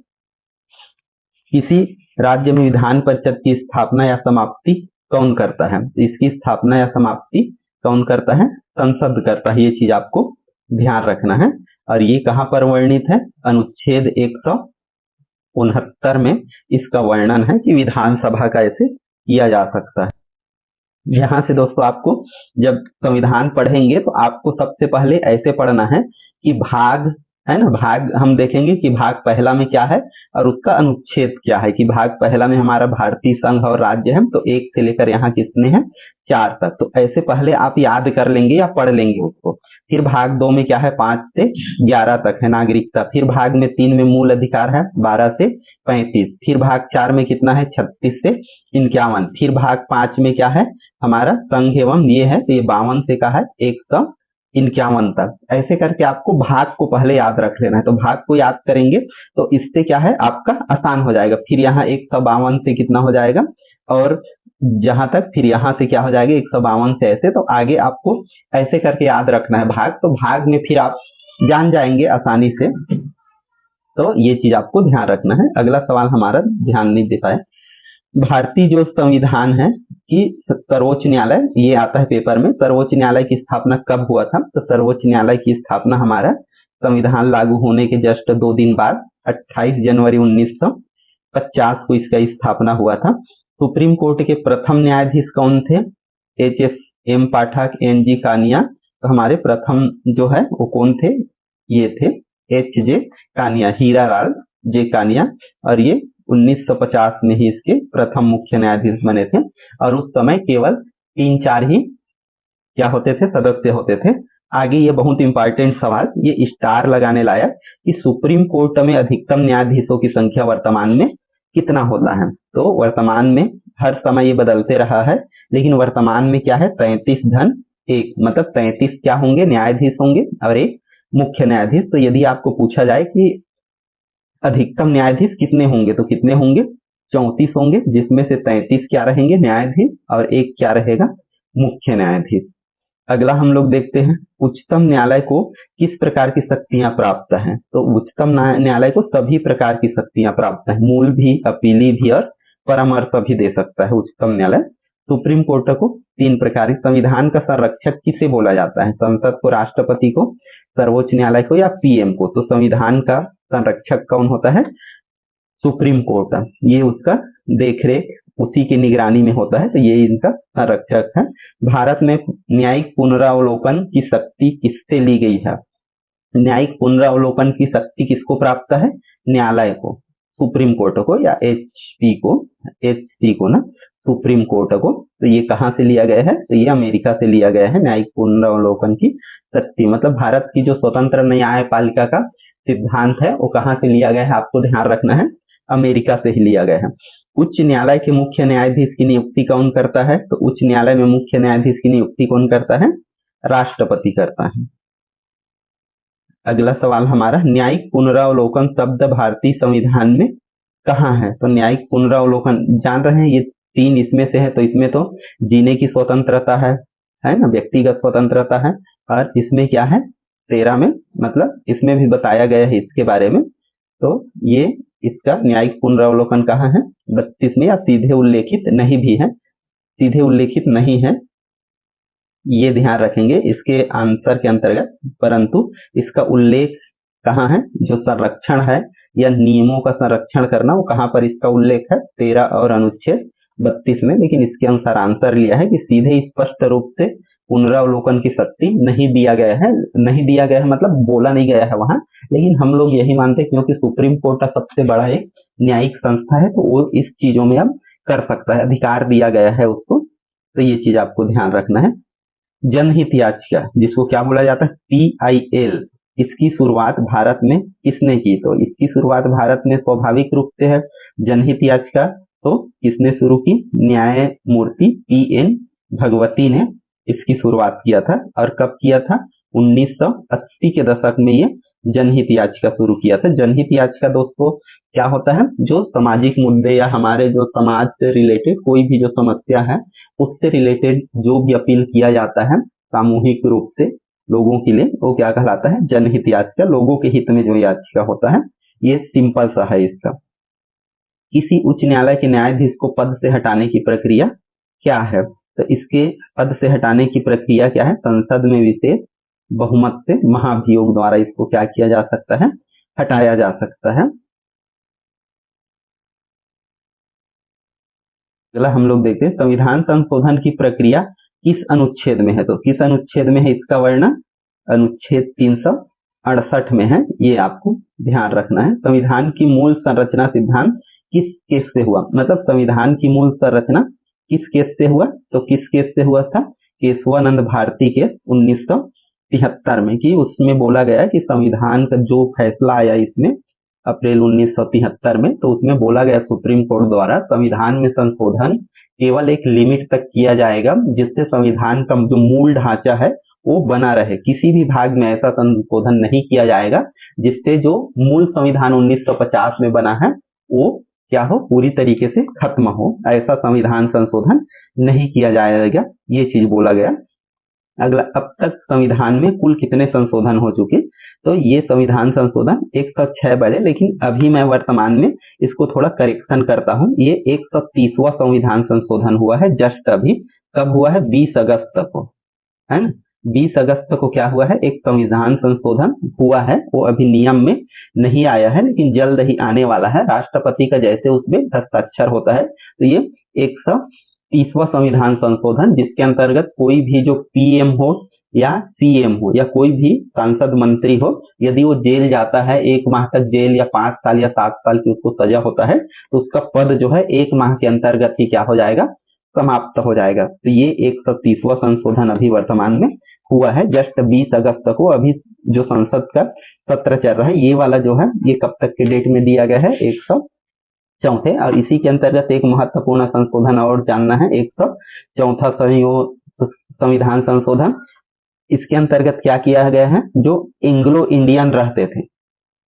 किसी राज्य में विधान परिषद की स्थापना या समाप्ति कौन करता है? इसकी स्थापना या समाप्ति कौन करता है? संसद करता है। ये चीज आपको ध्यान रखना है। और ये कहाँ पर वर्णित है? अनुच्छेद 169 में इसका वर्णन है कि विधानसभा का ऐसे किया जा सकता है। यहाँ से दोस्तों, आपको जब संविधान पढ़ेंगे तो आपको सबसे पहले ऐसे पढ़ना है कि भाग है ना, भाग हम देखेंगे कि भाग पहला में क्या है और उसका अनुच्छेद क्या है। कि भाग पहला में हमारा भारतीय संघ और राज्य है, तो 1 से लेकर यहाँ कितने हैं, 4 तक। तो ऐसे पहले आप याद कर लेंगे या पढ़ लेंगे उसको। फिर भाग 2 में क्या है, 5 से 11 तक है नागरिकता। फिर भाग में 3 में मूल अधिकार है, 12 से 35। फिर भाग 4 में कितना है, 36 से 51। फिर भाग 5 में क्या है, हमारा संघ एवं ये है, तो ये 52 से का है 151 तक। ऐसे करके आपको भाग को पहले याद रख लेना है। तो भाग को याद करेंगे तो इससे क्या है, आपका आसान हो जाएगा। फिर यहाँ 152 से कितना हो जाएगा, और जहां तक फिर यहाँ से क्या हो जाएगा, 152 से ऐसे। तो आगे आपको ऐसे करके याद रखना है भाग। तो भाग में फिर आप जान जाएंगे आसानी से। तो ये चीज आपको ध्यान रखना है। अगला सवाल हमारा ध्यान नहीं दे पाए। भारतीय जो संविधान है कि सर्वोच्च न्यायालय, ये आता है पेपर में, सर्वोच्च न्यायालय की स्थापना कब हुआ था? तो सर्वोच्च न्यायालय की स्थापना हमारा संविधान लागू होने के जस्ट 2 दिन बाद 28 जनवरी 1950 को इसका स्थापना हुआ था। सुप्रीम कोर्ट के प्रथम न्यायाधीश कौन थे? HM पाठक, NG कानिया। तो हमारे प्रथम जो है वो कौन थे? ये थे HJ कानिया, हीरालाल जे कानिया। और ये 1950 में ही इसके प्रथम मुख्य न्यायाधीश बने थे। और उस समय केवल 3-4 ही क्या होते थे, सदस्य होते थे। आगे ये बहुत इंपॉर्टेंट सवाल, ये स्टार लगाने लायक, कि सुप्रीम कोर्ट में अधिकतम न्यायाधीशों की संख्या वर्तमान में कितना होता है? तो वर्तमान में हर समय ये बदलते रहा है, लेकिन वर्तमान में क्या है, 33-1, मतलब 33 क्या होंगे, न्यायाधीश होंगे और एक मुख्य न्यायाधीश। तो यदि आपको पूछा जाए कि अधिकतम न्यायाधीश कितने होंगे, तो कितने होंगे, 34 होंगे, जिसमें से 33 क्या रहेंगे, न्यायाधीश, और एक क्या रहेगा, मुख्य न्यायाधीश। अगला हम लोग देखते हैं, उच्चतम न्यायालय को किस प्रकार की शक्तियां प्राप्त हैं? तो उच्चतम न्यायालय को सभी प्रकार की शक्तियां प्राप्त हैं, मूल भी, अपीली भी और परामर्श भी दे सकता है उच्चतम न्यायालय। सुप्रीम कोर्ट को 3 प्रकार, संविधान का संरक्षक किसे बोला जाता है? संसद को, राष्ट्रपति को, सर्वोच्च न्यायालय को या PM को? तो संविधान का संरक्षक कौन होता है? Supreme court. ये उसका देखरेख उसी की निगरानी में होता है, तो ये इनका संरक्षक है। भारत में न्यायिक पुनरावलोकन की शक्ति किससे ली गई है? न्यायिक पुनरावलोकन की शक्ति किसको प्राप्त है? न्यायालय को, सुप्रीम कोर्ट को या एचसी को ना, सुप्रीम कोर्ट को। तो ये कहाँ से लिया गया है? तो ये अमेरिका से लिया गया है न्यायिक पुनरावलोकन की शक्ति। मतलब भारत की जो स्वतंत्र न्यायपालिका का सिद्धांत है वो कहाँ से लिया गया है, आपको ध्यान रखना है, अमेरिका से ही लिया गया है। उच्च न्यायालय के मुख्य न्यायाधीश की नियुक्ति कौन करता है? तो उच्च न्यायालय में मुख्य न्यायाधीश की नियुक्ति कौन करता है? राष्ट्रपति करता है। अगला सवाल हमारा, न्यायिक पुनरावलोकन शब्द भारतीय संविधान में कहाँ है? तो न्यायिक पुनरावलोकन जान रहे हैं, ये 3 इसमें से है। तो इसमें तो जीने की स्वतंत्रता है ना, व्यक्तिगत स्वतंत्रता है। और इसमें क्या है? 13 में, मतलब इसमें भी बताया गया है इसके बारे में। तो ये इसका न्यायिक पुनरावलोकन कहाँ है? 32 में, या सीधे उल्लेखित नहीं भी है, सीधे उल्लेखित नहीं है, ये ध्यान रखेंगे इसके आंसर के अंतर्गत। परंतु इसका उल्लेख कहाँ है? जो संरक्षण है या नियमों का संरक्षण करना, वो कहाँ पर इसका उल्लेख है? 13 और अनुच्छेद 32 में। लेकिन इसके अनुसार आंसर लिया है कि सीधे स्पष्ट रूप से पुनरावलोकन की शक्ति नहीं दिया गया है। नहीं दिया गया है मतलब बोला नहीं गया है वहां, लेकिन हम लोग यही मानते हैं क्योंकि सुप्रीम कोर्ट का सबसे बड़ा एक न्यायिक संस्था है, तो वो इस चीजों में अब कर सकता है, अधिकार दिया गया है उसको। तो ये चीज आपको ध्यान रखना है। जनहित याचिका, जिसको क्या बोला जाता है? PIL, इसकी शुरुआत भारत में किसने की? तो इसकी शुरुआत भारत में स्वाभाविक रूप से है। जनहित याचिका तो किसने शुरू की? न्यायमूर्ति PN भगवती ने इसकी शुरुआत किया था। और कब किया था? 1980 के दशक में ये जनहित याचिका शुरू किया था। जनहित याचिका दोस्तों क्या होता है? जो सामाजिक मुद्दे या हमारे जो समाज से रिलेटेड कोई भी जो समस्या है उससे रिलेटेड जो भी अपील किया जाता है सामूहिक रूप से लोगों के लिए, वो क्या कहलाता है? जनहित याचिका। लोगों के हित में जो याचिका होता है, ये सिंपल सा है इसका। किसी उच्च न्यायालय के न्यायाधीश को पद से हटाने की प्रक्रिया क्या है? तो इसके पद से हटाने की प्रक्रिया क्या है? संसद में विशेष बहुमत से महाभियोग द्वारा इसको क्या किया जा सकता है? हटाया जा सकता है। अगला हम लोग देखते हैं संविधान संशोधन की प्रक्रिया किस अनुच्छेद में है? तो किस अनुच्छेद में है इसका वर्णन? अनुच्छेद 368 में है, ये आपको ध्यान रखना है। संविधान की मूल संरचना सिद्धांत किस केस से हुआ? मतलब संविधान की मूल संरचना किस केस से हुआ? तो किस केस से हुआ था? केशवानंद भारती केस 1973 में, कि उसमें बोला गया कि संविधान का जो फैसला आया इसमें अप्रैल 1973 में, तो उसमें बोला गया सुप्रीम कोर्ट द्वारा संविधान में संशोधन केवल एक लिमिट तक किया जाएगा जिससे संविधान का जो मूल ढांचा है वो बना रहे। किसी भी भाग में ऐसा संशोधन नहीं किया जाएगा जिससे जो मूल संविधान 1950 में बना है वो क्या हो? पूरी तरीके से खत्म हो। ऐसा संविधान संशोधन नहीं किया जाएगा, ये चीज बोला गया। अगला, अब तक संविधान में कुल कितने संशोधन हो चुके? तो ये संविधान संशोधन 106 बजे, लेकिन अभी मैं वर्तमान में इसको थोड़ा करेक्शन करता हूँ। ये 130वां संविधान संशोधन हुआ है जस्ट अभी। कब हुआ है? 20 अगस्त को, है ना? 20 अगस्त को क्या हुआ है? एक संविधान संशोधन हुआ है, वो अभी नियम में नहीं आया है लेकिन जल्द ही आने वाला है। राष्ट्रपति का जैसे उसमें हस्ताक्षर होता है, तो ये 130वां संविधान संशोधन, जिसके अंतर्गत कोई भी जो PM हो या CM हो या कोई भी सांसद मंत्री हो, यदि वो जेल जाता है 1 माह तक जेल या 5 साल या 7 साल की उसको सजा होता है, तो उसका पद जो है 1 माह के अंतर्गत ही क्या हो जाएगा? समाप्त हो जाएगा। तो ये 130वां संशोधन अभी वर्तमान में हुआ है जस्ट 20 अगस्त को। अभी जो संसद का सत्र चल रहा है, ये वाला जो है ये कब तक के डेट में दिया गया है? 104। और इसी के अंतर्गत एक महत्वपूर्ण संशोधन और जानना है, 104 संविधान संशोधन। इसके अंतर्गत क्या किया गया है? जो एंग्लो इंडियन रहते थे,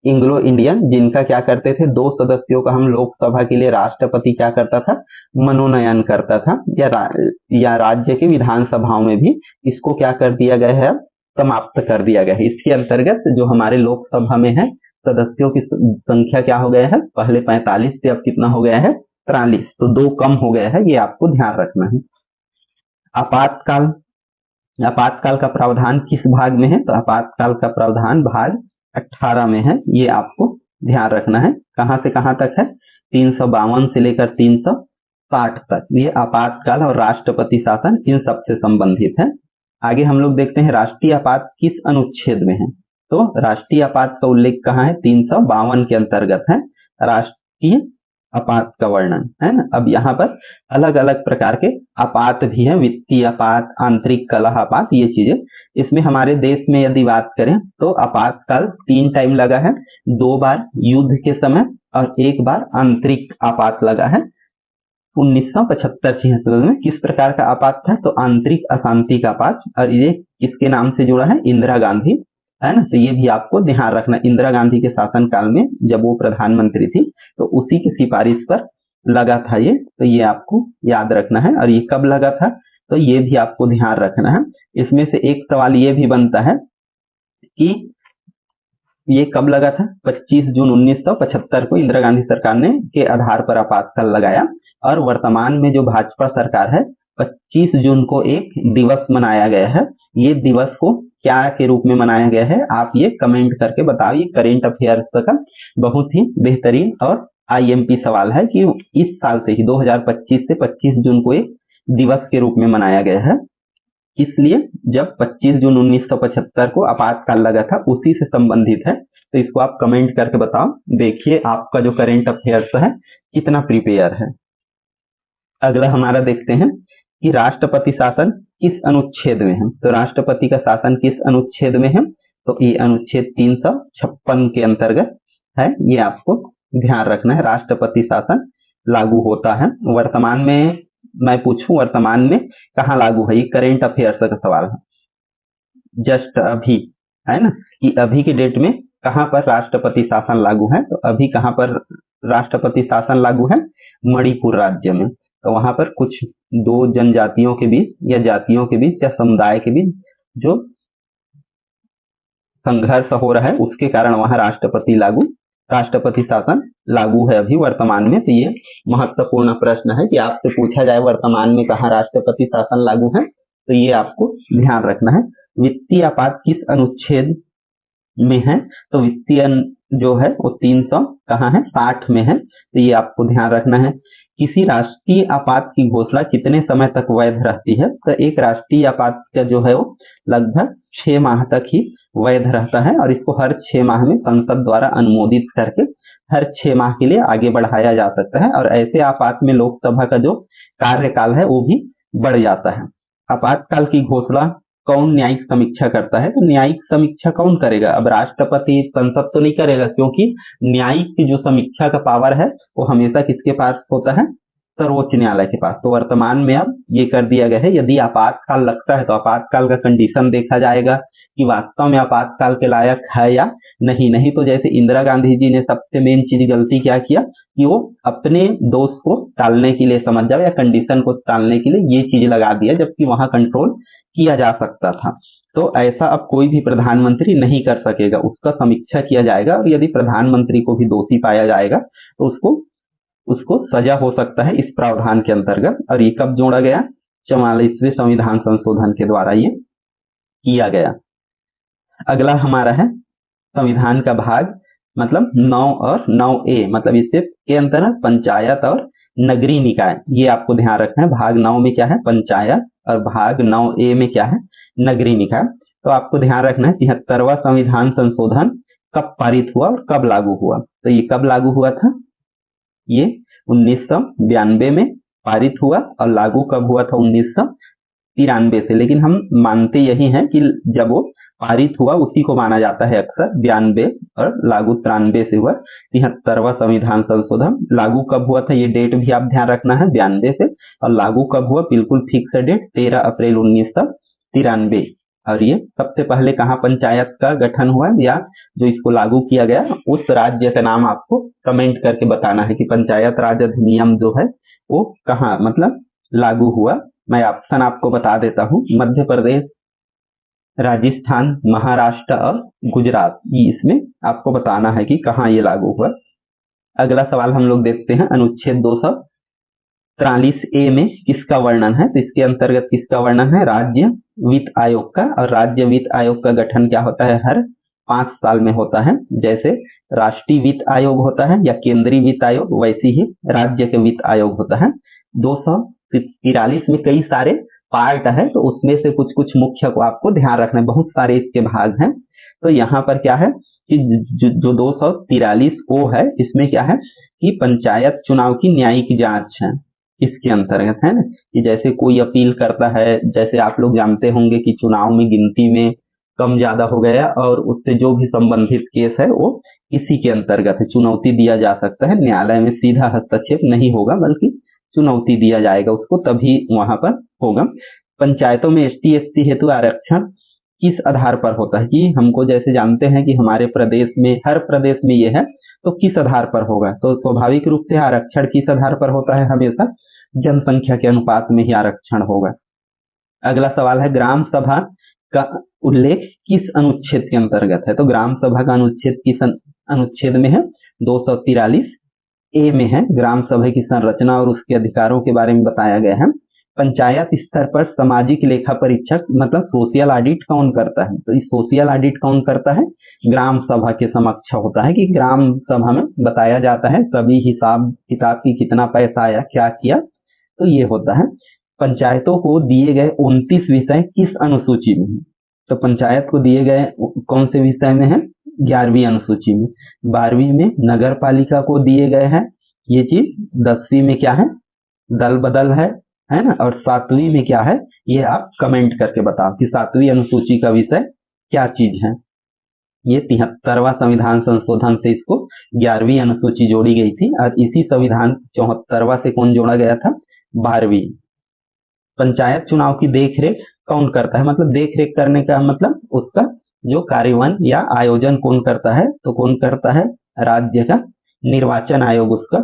एंग्लो इंडियन जिनका क्या करते थे? 2 सदस्यों का हम लोकसभा के लिए राष्ट्रपति क्या करता था? मनोनयन करता था, या राज्य की विधानसभाओं में भी इसको क्या कर दिया गया है? समाप्त कर दिया गया है। इसके अंतर्गत जो हमारे लोकसभा में है सदस्यों की संख्या क्या हो गया है? पहले 45 से अब कितना हो गया है? 43, तो 2 कम हो गया है, ये आपको ध्यान रखना है। आपातकाल, आपातकाल का प्रावधान किस भाग में है? तो आपातकाल का प्रावधान भाग 18 में है, ये आपको ध्यान रखना है। कहां से कहां तक है? 352 से लेकर 60 तक, ये आपातकाल और राष्ट्रपति शासन इन सब से संबंधित है। आगे हम लोग देखते हैं राष्ट्रीय आपात किस अनुच्छेद में है। तो राष्ट्रीय आपात का उल्लेख कहाँ है, 352 के अंतर्गत है राष्ट्रीय आपात का वर्णन, है ना। अब यहाँ पर अलग अलग प्रकार के आपात भी है, वित्तीय आपात, आंतरिक कलह आपात, ये चीजें। इसमें हमारे देश में यदि बात करें तो आपातकाल 3 टाइम लगा है, 2 बार युद्ध के समय और 1 बार आंतरिक आपात लगा है 1975-76 में। किस प्रकार का आपात था, तो आंतरिक अशांति का आपात, और ये किसके नाम से जुड़ा है, इंदिरा गांधी, है ना। तो ये भी आपको ध्यान रखना, इंदिरा गांधी के शासनकाल में जब वो प्रधानमंत्री थी तो उसी की सिफारिश पर लगा था ये, तो ये आपको याद रखना है। और ये कब लगा था, तो ये भी आपको ध्यान रखना है। इसमें से एक सवाल ये भी बनता है कि ये कब लगा था, 25 जून 1975 को इंदिरा गांधी सरकार ने के आधार पर आपातकाल लगाया। और वर्तमान में जो भाजपा सरकार है, 25 जून को एक दिवस मनाया गया है। ये दिवस को क्या के रूप में मनाया गया है, आप ये कमेंट करके बताओ। ये करेंट अफेयर्स का बहुत ही बेहतरीन और आईएमपी सवाल है कि इस साल से ही 2025 से 25 जून को एक दिवस के रूप में मनाया गया है। इसलिए जब 25 जून 1975 को आपातकाल लगा था उसी से संबंधित है, तो इसको आप कमेंट करके बताओ। देखिए आपका जो करेंट अफेयर्स है कितना प्रिपेयर है। अगला हमारा देखते हैं कि राष्ट्रपति शासन किस अनुच्छेद में है। तो राष्ट्रपति का शासन किस अनुच्छेद में है, तो ये अनुच्छेद 356 के अंतर्गत है, ये आपको ध्यान रखना है। राष्ट्रपति शासन लागू होता है वर्तमान में, मैं पूछूं वर्तमान में कहाँ लागू है, ये करेंट अफेयर्स का सवाल है। जस्ट अभी, है ना, कि अभी की डेट में कहाँ पर राष्ट्रपति शासन लागू है। तो अभी कहाँ पर राष्ट्रपति शासन लागू है, मणिपुर राज्य में। तो वहां पर कुछ 2 जनजातियों के बीच या जातियों के बीच या समुदाय के बीच जो संघर्ष हो रहा है उसके कारण वहां राष्ट्रपति शासन लागू है अभी वर्तमान में। तो ये महत्वपूर्ण प्रश्न है कि आपसे पूछा जाए वर्तमान में कहाँ राष्ट्रपति शासन लागू है, तो ये आपको ध्यान रखना है। वित्तीय आपात किस अनुच्छेद में है, तो वित्तीय जो है वो 300 कहाँ है, 60 में है, तो ये आपको ध्यान रखना है। किसी राष्ट्रीय आपात की घोषणा कितने समय तक वैध रहती है, तो एक राष्ट्रीय आपात का जो है वो लगभग 6 माह तक ही वैध रहता है, और इसको हर 6 माह में संसद द्वारा अनुमोदित करके हर 6 माह के लिए आगे बढ़ाया जा सकता है। और ऐसे आपात में लोकसभा का जो कार्यकाल है वो भी बढ़ जाता है। आपातकाल की घोषणा कौन न्यायिक समीक्षा करता है, तो न्यायिक समीक्षा कौन करेगा, अब राष्ट्रपति संसद तो नहीं करेगा, क्योंकि न्यायिक की जो समीक्षा का पावर है वो हमेशा किसके पास होता है, सर्वोच्च न्यायालय के पास। तो वर्तमान में अब ये कर दिया गया है, यदि आपातकाल लगता है तो आपातकाल का कंडीशन देखा जाएगा कि वास्तव में आपातकाल के लायक है या नहीं तो जैसे इंदिरा गांधी जी ने सबसे मेन चीज गलती क्या किया कि वो अपने दोष को टालने के लिए, समझ जाओ, या कंडीशन को टालने के लिए ये चीज लगा दिया, जबकि वहां कंट्रोल किया जा सकता था। तो ऐसा अब कोई भी प्रधानमंत्री नहीं कर सकेगा, उसका समीक्षा किया जाएगा, और यदि प्रधानमंत्री को भी दोषी पाया जाएगा तो उसको सजा हो सकता है इस प्रावधान के अंतर्गत। और ये कब जोड़ा गया, 44वें संविधान संशोधन के द्वारा ये किया गया। अगला हमारा है संविधान का भाग, मतलब 9 और 9A, मतलब इससे के अंतर्गत पंचायत और नगरीय निकाय, ये आपको ध्यान रखना है। भाग 9 में क्या है, पंचायत, और भाग 9A में क्या है, नगरीय निकाय। तो आपको ध्यान रखना है 73वां संविधान संशोधन कब पारित हुआ और कब लागू हुआ। तो ये कब लागू हुआ था, ये 1992 में पारित हुआ, और लागू कब हुआ था, 1993 से। लेकिन हम मानते यही हैं कि जब वो पारित हुआ उसी को माना जाता है अक्सर, 92, और लागू 93 से हुआ। 73वां संविधान संशोधन लागू कब हुआ था, ये डेट भी आप ध्यान रखना है, 92 से। और लागू कब हुआ, बिल्कुल फिक्स डेट 13 अप्रैल 1993। और ये सबसे पहले कहाँ पंचायत का गठन हुआ, या जो इसको लागू किया गया उस राज्य का नाम आपको कमेंट करके बताना है कि पंचायत राज अधिनियम जो है वो कहाँ मतलब लागू हुआ। मैं ऑप्शन आपको बता देता हूँ, मध्य प्रदेश, राजस्थान, महाराष्ट्र और गुजरात, ये इसमें आपको बताना है कि कहाँ ये लागू हुआ। अगला सवाल हम लोग देखते हैं, अनुच्छेद 243A में किसका वर्णन है, तो इसके अंतर्गत किसका वर्णन है, राज्य वित्त आयोग का। और राज्य वित्त आयोग का गठन क्या होता है, हर 5 साल में होता है। जैसे राष्ट्रीय वित्त आयोग होता है या केंद्रीय वित्त आयोग, वैसे ही राज्य के वित्त आयोग होता है। 243 में कई सारे पार्ट है, तो उसमें से कुछ कुछ मुख्य को आपको ध्यान रखना है, बहुत सारे इसके भाग हैं। तो यहाँ पर क्या है कि जो 243 ओ है, इसमें क्या है कि पंचायत चुनाव की न्यायिक जांच है इसके अंतर्गत, है ना। कि जैसे कोई अपील करता है, जैसे आप लोग जानते होंगे कि चुनाव में गिनती में कम ज्यादा हो गया और उससे जो भी संबंधित केस है वो इसी के अंतर्गत है, चुनौती दिया जा सकता है। न्यायालय में सीधा हस्तक्षेप नहीं होगा, बल्कि चुनौती दिया जाएगा उसको, तभी वहां पर होगा। पंचायतों में एसटी एससी हेतु आरक्षण किस आधार पर होता है, कि हमको जैसे जानते हैं कि हमारे प्रदेश में, हर प्रदेश में ये है, तो किस आधार पर होगा, तो स्वाभाविक रूप से आरक्षण किस आधार पर होता है, हमेशा जनसंख्या के अनुपात में ही आरक्षण होगा। अगला सवाल है, ग्राम सभा का उल्लेख किस अनुच्छेद के अंतर्गत है, तो ग्राम सभा का अनुच्छेद किस अनुच्छेद में है, 243 ए में है। ग्राम सभा की संरचना और उसके अधिकारों के बारे में बताया गया है। पंचायत स्तर पर सामाजिक लेखा परीक्षक मतलब सोशल ऑडिट कौन करता है, तो इस सोशल ऑडिट कौन करता है, ग्राम सभा के समक्ष होता है, कि ग्राम सभा में बताया जाता है सभी हिसाब किताब की, कितना पैसा आया, क्या किया, तो ये होता है। पंचायतों को दिए गए 29 विषय किस अनुसूची में है, तो पंचायत को दिए गए कौन से विषय में है, 11वीं अनुसूची में। 12वीं में नगर पालिका को दिए गए हैं ये चीज। 10वीं में क्या है, दल बदल है ना। और 7वीं में क्या है, ये आप कमेंट करके बताओ कि 7वीं अनुसूची का विषय क्या चीज है। ये 73वां संविधान संशोधन से इसको 11वीं अनुसूची जोड़ी गई थी, और इसी संविधान 74वां से कौन जोड़ा गया था, 12वीं। पंचायत चुनाव की देखरेख कौन करता है, मतलब देखरेख करने का मतलब उसका जो कार्यान्वयन या आयोजन कौन करता है, तो कौन करता है, राज्य का निर्वाचन आयोग उसका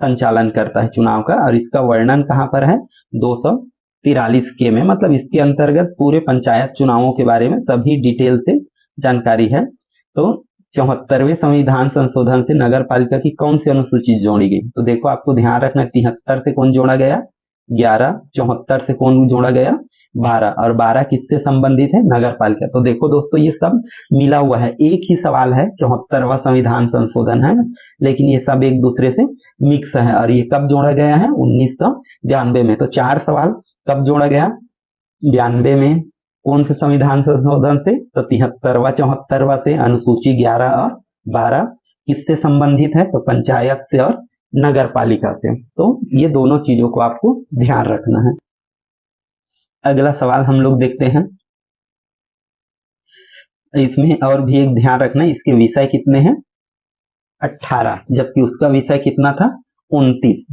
संचालन करता है चुनाव का। और इसका वर्णन कहाँ पर है, 243 के में, मतलब इसके अंतर्गत पूरे पंचायत चुनावों के बारे में सभी डिटेल से जानकारी है। तो 74वें संविधान संशोधन से नगर पालिका की कौन सी अनुसूची जोड़ी गई, तो देखो आपको ध्यान रखना, 73 से कौन जोड़ा गया, 11, 74 से कौन जोड़ा गया, 12, और 12 किससे संबंधित है, नगर पालिका। तो देखो दोस्तों ये सब मिला हुआ है, एक ही सवाल है, 74वां संविधान संशोधन है, लेकिन ये सब एक दूसरे से मिक्स है। और ये कब जोड़ा गया है, 1992 में। तो 4 सवाल कब जोड़ा गया, 92 में। कौन से संविधान संशोधन से, तो 73वां 74वां से। अनुसूची 11 और 12 किससे संबंधित है, तो पंचायत से और नगर पालिका से। तो ये दोनों चीजों को आपको ध्यान रखना है। अगला सवाल हम लोग देखते हैं, इसमें और भी एक ध्यान रखना, इसके विषय कितने हैं, 18, जबकि उसका विषय कितना था, 29।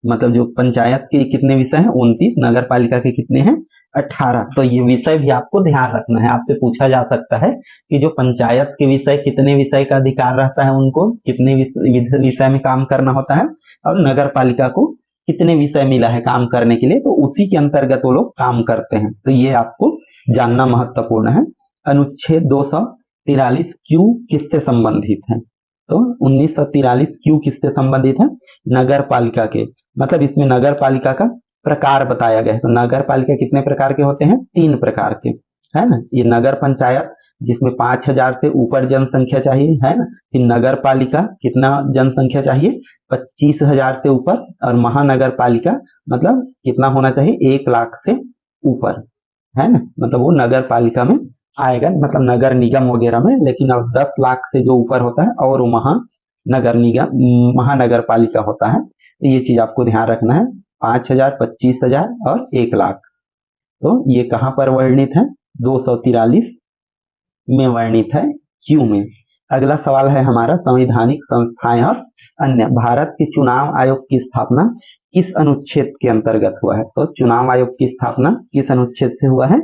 मतलब जो पंचायत के कितने विषय हैं, 29, नगर पालिका के कितने हैं, 18। तो ये विषय भी आपको ध्यान रखना है, आपसे पूछा जा सकता है कि जो पंचायत के विषय, कितने विषय का अधिकार रहता है उनको, कितने विषय में काम करना होता है, और नगर पालिका को कितने विषय मिला है काम करने के लिए, तो उसी के अंतर्गत वो लोग काम करते हैं। तो ये आपको जानना महत्वपूर्ण है। अनुच्छेद 243 क्यू किससे संबंधित है, तो 1943 क्यू किससे संबंधित है, नगर पालिका के। मतलब इसमें नगर पालिका का प्रकार बताया गया है। तो नगर पालिका कितने प्रकार के होते हैं, 3 प्रकार के, है ना। ये नगर पंचायत जिसमें 5000 से ऊपर जनसंख्या चाहिए, है ना। फिर नगर पालिका कितना जनसंख्या चाहिए, 25,000 से ऊपर। और महानगर पालिका मतलब कितना होना चाहिए, 1 लाख से ऊपर, है ना। मतलब वो नगर पालिका में आएगा, मतलब नगर निगम वगैरह में। लेकिन अब 10 लाख से जो ऊपर होता है और वो महानगर निगम, महानगर पालिका होता है। तो ये चीज आपको ध्यान रखना है, 5000, 25,000 और 1 लाख। तो ये कहाँ पर वर्णित है, 243 में वर्णित है, क्यू में। अगला सवाल है हमारा, संवैधानिक संस्थाएं और अन्य। भारत के चुनाव आयोग की स्थापना किस अनुच्छेद के अंतर्गत हुआ है, तो चुनाव आयोग की स्थापना किस अनुच्छेद से हुआ है,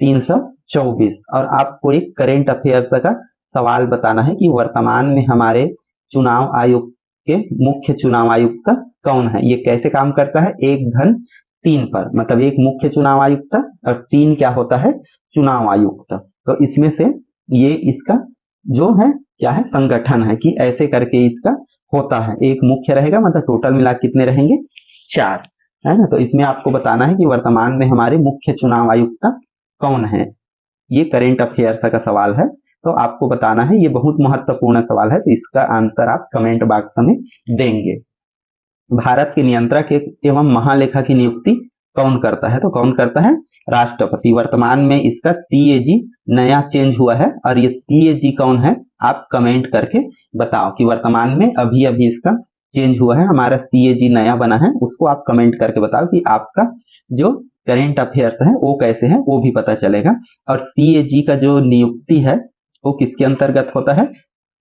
324। और आपको एक करेंट अफेयर्स का सवाल बताना है कि वर्तमान में हमारे चुनाव आयोग के मुख्य चुनाव आयुक्त कौन है, ये कैसे काम करता है, 1-3 पर। मतलब एक मुख्य चुनाव आयुक्त और 3 क्या होता है, चुनाव आयुक्त। तो इसमें से ये इसका जो है क्या है, संगठन है, कि ऐसे करके इसका होता है। एक मुख्य रहेगा, मतलब टोटल मिला कितने रहेंगे, 4, है ना। तो इसमें आपको बताना है कि वर्तमान में हमारे मुख्य चुनाव आयुक्त कौन है। ये करेंट अफेयर्स का सवाल है, तो आपको बताना है, ये बहुत महत्वपूर्ण सवाल है। तो इसका आंसर आप कमेंट बॉक्स में देंगे। भारत के नियंत्रक एवं महालेखा की नियुक्ति कौन करता है? तो कौन करता है? राष्ट्रपति। वर्तमान में इसका CAG नया चेंज हुआ है और ये CAG कौन है आप कमेंट करके बताओ कि वर्तमान में अभी अभी इसका चेंज हुआ है, हमारा CAG नया बना है, उसको आप कमेंट करके बताओ कि आपका जो करेंट अफेयर्स है वो कैसे है, वो भी पता चलेगा। और CAG का जो नियुक्ति है वो किसके अंतर्गत होता है?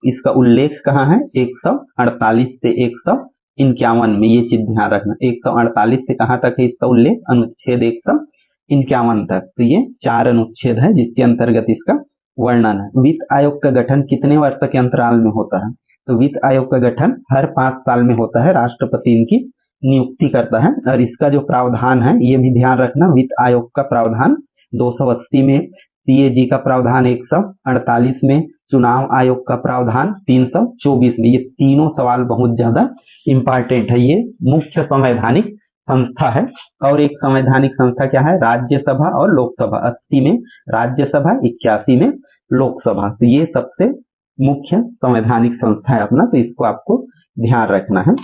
इसका उल्लेख कहाँ है? 148 से 151 में, ये चीज ध्यान रखना। 148 से कहाँ तक है इसका उल्लेख? अनुच्छेद 151 तक। तो ये 4 अनुच्छेद है जिसके अंतर्गत इसका वर्णन है। वित्त आयोग का गठन कितने वर्ष के अंतराल में होता है? तो वित्त आयोग का गठन हर 5 साल में होता है, राष्ट्रपति इनकी नियुक्ति करता है। और इसका जो प्रावधान है ये भी ध्यान रखना, वित्त आयोग का प्रावधान 280 में, CAG का प्रावधान 148 में, चुनाव आयोग का प्रावधान 324 में। ये तीनों सवाल बहुत ज्यादा इंपॉर्टेंट है। ये मुख्य संवैधानिक संस्था है। और एक संवैधानिक संस्था क्या है? राज्यसभा और लोकसभा। 80 में राज्यसभा, 81 में लोकसभा। तो ये सबसे मुख्य संवैधानिक संस्था है अपना, तो इसको आपको ध्यान रखना है।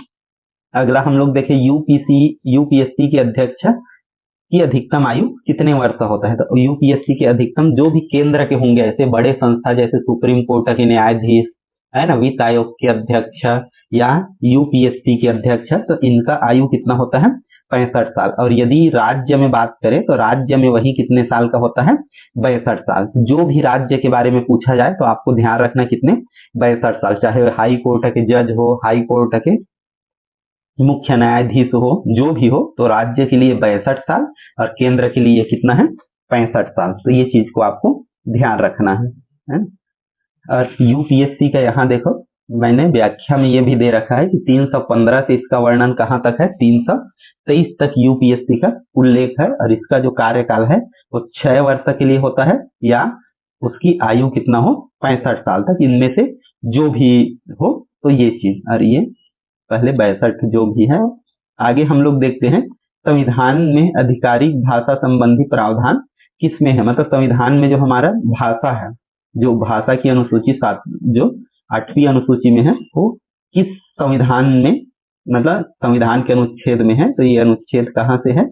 अगला हम लोग देखें UPSC के अध्यक्ष की अधिकतम आयु कितने वर्ष होता है? तो UPSC के अधिकतम जो भी केंद्र के होंगे ऐसे बड़े संस्था जैसे सुप्रीम कोर्ट के न्यायाधीश है ना, वित्त आयोग के अध्यक्ष या UPSC के अध्यक्ष, तो इनका आयु कितना होता है? 65 साल। और यदि राज्य में बात करें तो राज्य में वही कितने साल का होता है? 62 साल। जो भी राज्य के बारे में पूछा जाए तो आपको ध्यान रखना कितने? 62 साल। चाहे हाई कोर्ट के जज हो, हाई कोर्ट के मुख्य न्यायाधीश हो, जो भी हो, तो राज्य के लिए 62 साल और केंद्र के लिए कितना है? 65 साल। तो ये चीज को आपको ध्यान रखना है। और UPSC का यहाँ देखो मैंने व्याख्या में ये भी दे रखा है कि 315 से इसका वर्णन कहाँ तक है? 323 तक UPSC का उल्लेख है। और इसका जो कार्यकाल है वो 6 वर्ष के लिए होता है, या उसकी आयु कितना हो? 65 साल तक, इनमें से जो भी हो। तो ये चीज, और ये पहले 62 जो भी है। आगे हम लोग देखते हैं संविधान में आधिकारिक भाषा संबंधी प्रावधान किसमें है? मतलब संविधान में जो हमारा भाषा है, जो भाषा की अनुसूची जो 8वीं अनुसूची में है, वो किस संविधान में, मतलब संविधान के अनुच्छेद में है? तो ये अनुच्छेद कहाँ से है?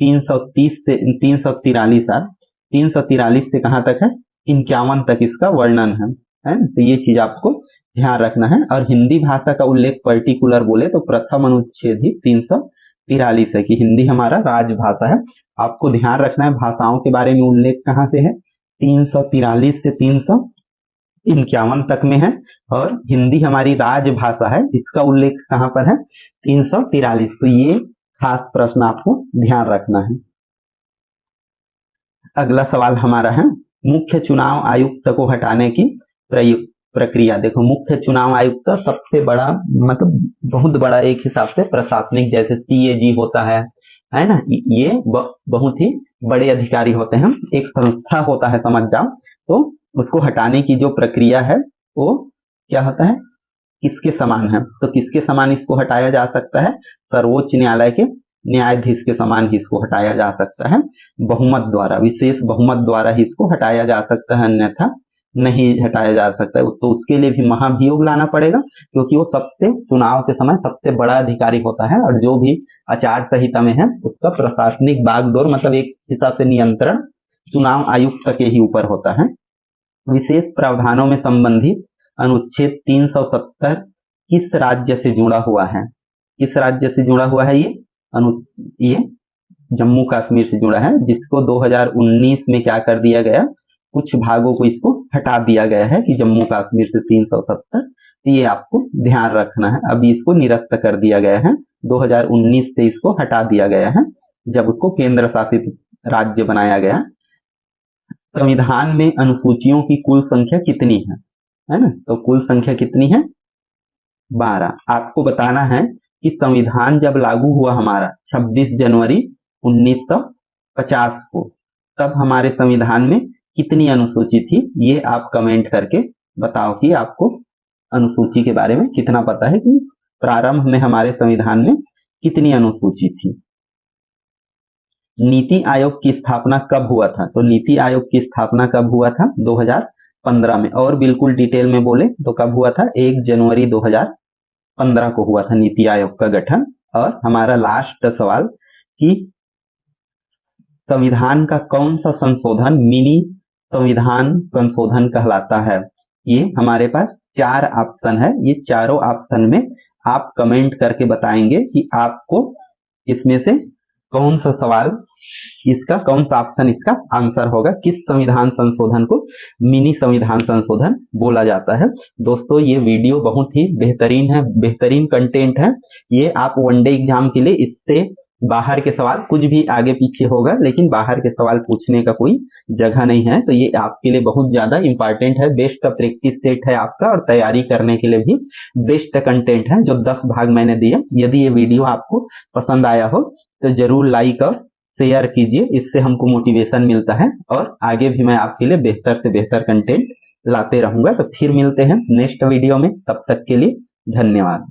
330 से 343 से कहाँ तक है? 51 तक इसका वर्णन है। तो ये चीज आपको ध्यान रखना है। और हिंदी भाषा का उल्लेख पर्टिकुलर बोले तो प्रथम अनुच्छेद ही 343 है कि हिंदी हमारा राजभाषा है। आपको ध्यान रखना है भाषाओं के बारे में उल्लेख कहाँ से है? 343 से 351 तक में है। और हिंदी हमारी राजभाषा है, इसका उल्लेख कहाँ पर है? 343। तो ये खास प्रश्न आपको ध्यान रखना है। अगला सवाल हमारा है मुख्य चुनाव आयुक्त को हटाने की प्रक्रिया। देखो मुख्य चुनाव आयुक्त सबसे बड़ा, मतलब बहुत बड़ा एक हिसाब से प्रशासनिक, जैसे CAG होता है ना, ये बहुत ही बड़े अधिकारी होते हैं, एक संस्था होता है समझ जाओ। तो उसको हटाने की जो प्रक्रिया है वो क्या होता है? किसके समान है? तो किसके समान इसको हटाया जा सकता है? सर्वोच्च न्यायालय के न्यायाधीश के समान ही इसको हटाया जा सकता है, बहुमत द्वारा, विशेष बहुमत द्वारा ही इसको हटाया जा सकता है, अन्यथा नहीं हटाया जा सकता है। तो उसके लिए भी महाभियोग लाना पड़ेगा, क्योंकि वो सबसे चुनाव के समय सबसे बड़ा अधिकारी होता है। और जो भी आचार संहिता में है उसका प्रशासनिक बागडोर, मतलब एक हिसाब से नियंत्रण चुनाव आयुक्त के ही ऊपर होता है। विशेष प्रावधानों में संबंधित अनुच्छेद 370 किस राज्य से जुड़ा हुआ है? किस राज्य से जुड़ा हुआ है? ये जम्मू कश्मीर से जुड़ा है, जिसको 2019 में क्या कर दिया गया? कुछ भागों को इसको हटा दिया गया है कि जम्मू कश्मीर से 370। ये आपको ध्यान रखना है। अभी इसको निरस्त कर दिया गया है, 2019 से इसको हटा दिया गया है जब उसको केंद्र शासित राज्य बनाया गया। संविधान में अनुसूचियों की कुल संख्या कितनी है ना? तो कुल संख्या कितनी है? 12। आपको बताना है कि संविधान जब लागू हुआ हमारा 26 जनवरी 1950 को, तब हमारे संविधान में कितनी अनुसूची थी? ये आप कमेंट करके बताओ कि आपको अनुसूची के बारे में कितना पता है, कि प्रारंभ में हमारे संविधान में कितनी अनुसूची थी। नीति आयोग की स्थापना कब हुआ था? तो नीति आयोग की स्थापना कब हुआ था? 2015 में। और बिल्कुल डिटेल में बोले तो कब हुआ था? 1 जनवरी 2015 को हुआ था नीति आयोग का गठन। और हमारा लास्ट सवाल कि संविधान का कौन सा संशोधन मिनी संविधान संशोधन कहलाता है। ये हमारे पास 4 ऑप्शन है, ये चारों ऑप्शन में आप कमेंट करके बताएंगे कि आपको इसमें से कौन सा सवाल, इसका कौन सा ऑप्शन इसका आंसर होगा, किस संविधान संशोधन को मिनी संविधान संशोधन बोला जाता है। दोस्तों ये वीडियो बहुत ही बेहतरीन है, बेहतरीन कंटेंट है। ये आप वनडे एग्जाम के लिए, इससे बाहर के सवाल कुछ भी आगे पीछे होगा, लेकिन बाहर के सवाल पूछने का कोई जगह नहीं है, तो ये आपके लिए बहुत ज्यादा इंपॉर्टेंट है। बेस्ट प्रैक्टिस सेट है आपका, और तैयारी करने के लिए भी बेस्ट कंटेंट है, जो 10 भाग मैंने दिए। यदि ये वीडियो आपको पसंद आया हो तो जरूर लाइक और शेयर कीजिए, इससे हमको मोटिवेशन मिलता है, और आगे भी मैं आपके लिए बेहतर से बेहतर कंटेंट लाते रहूंगा। तो फिर मिलते हैं नेक्स्ट वीडियो में, तब तक के लिए धन्यवाद।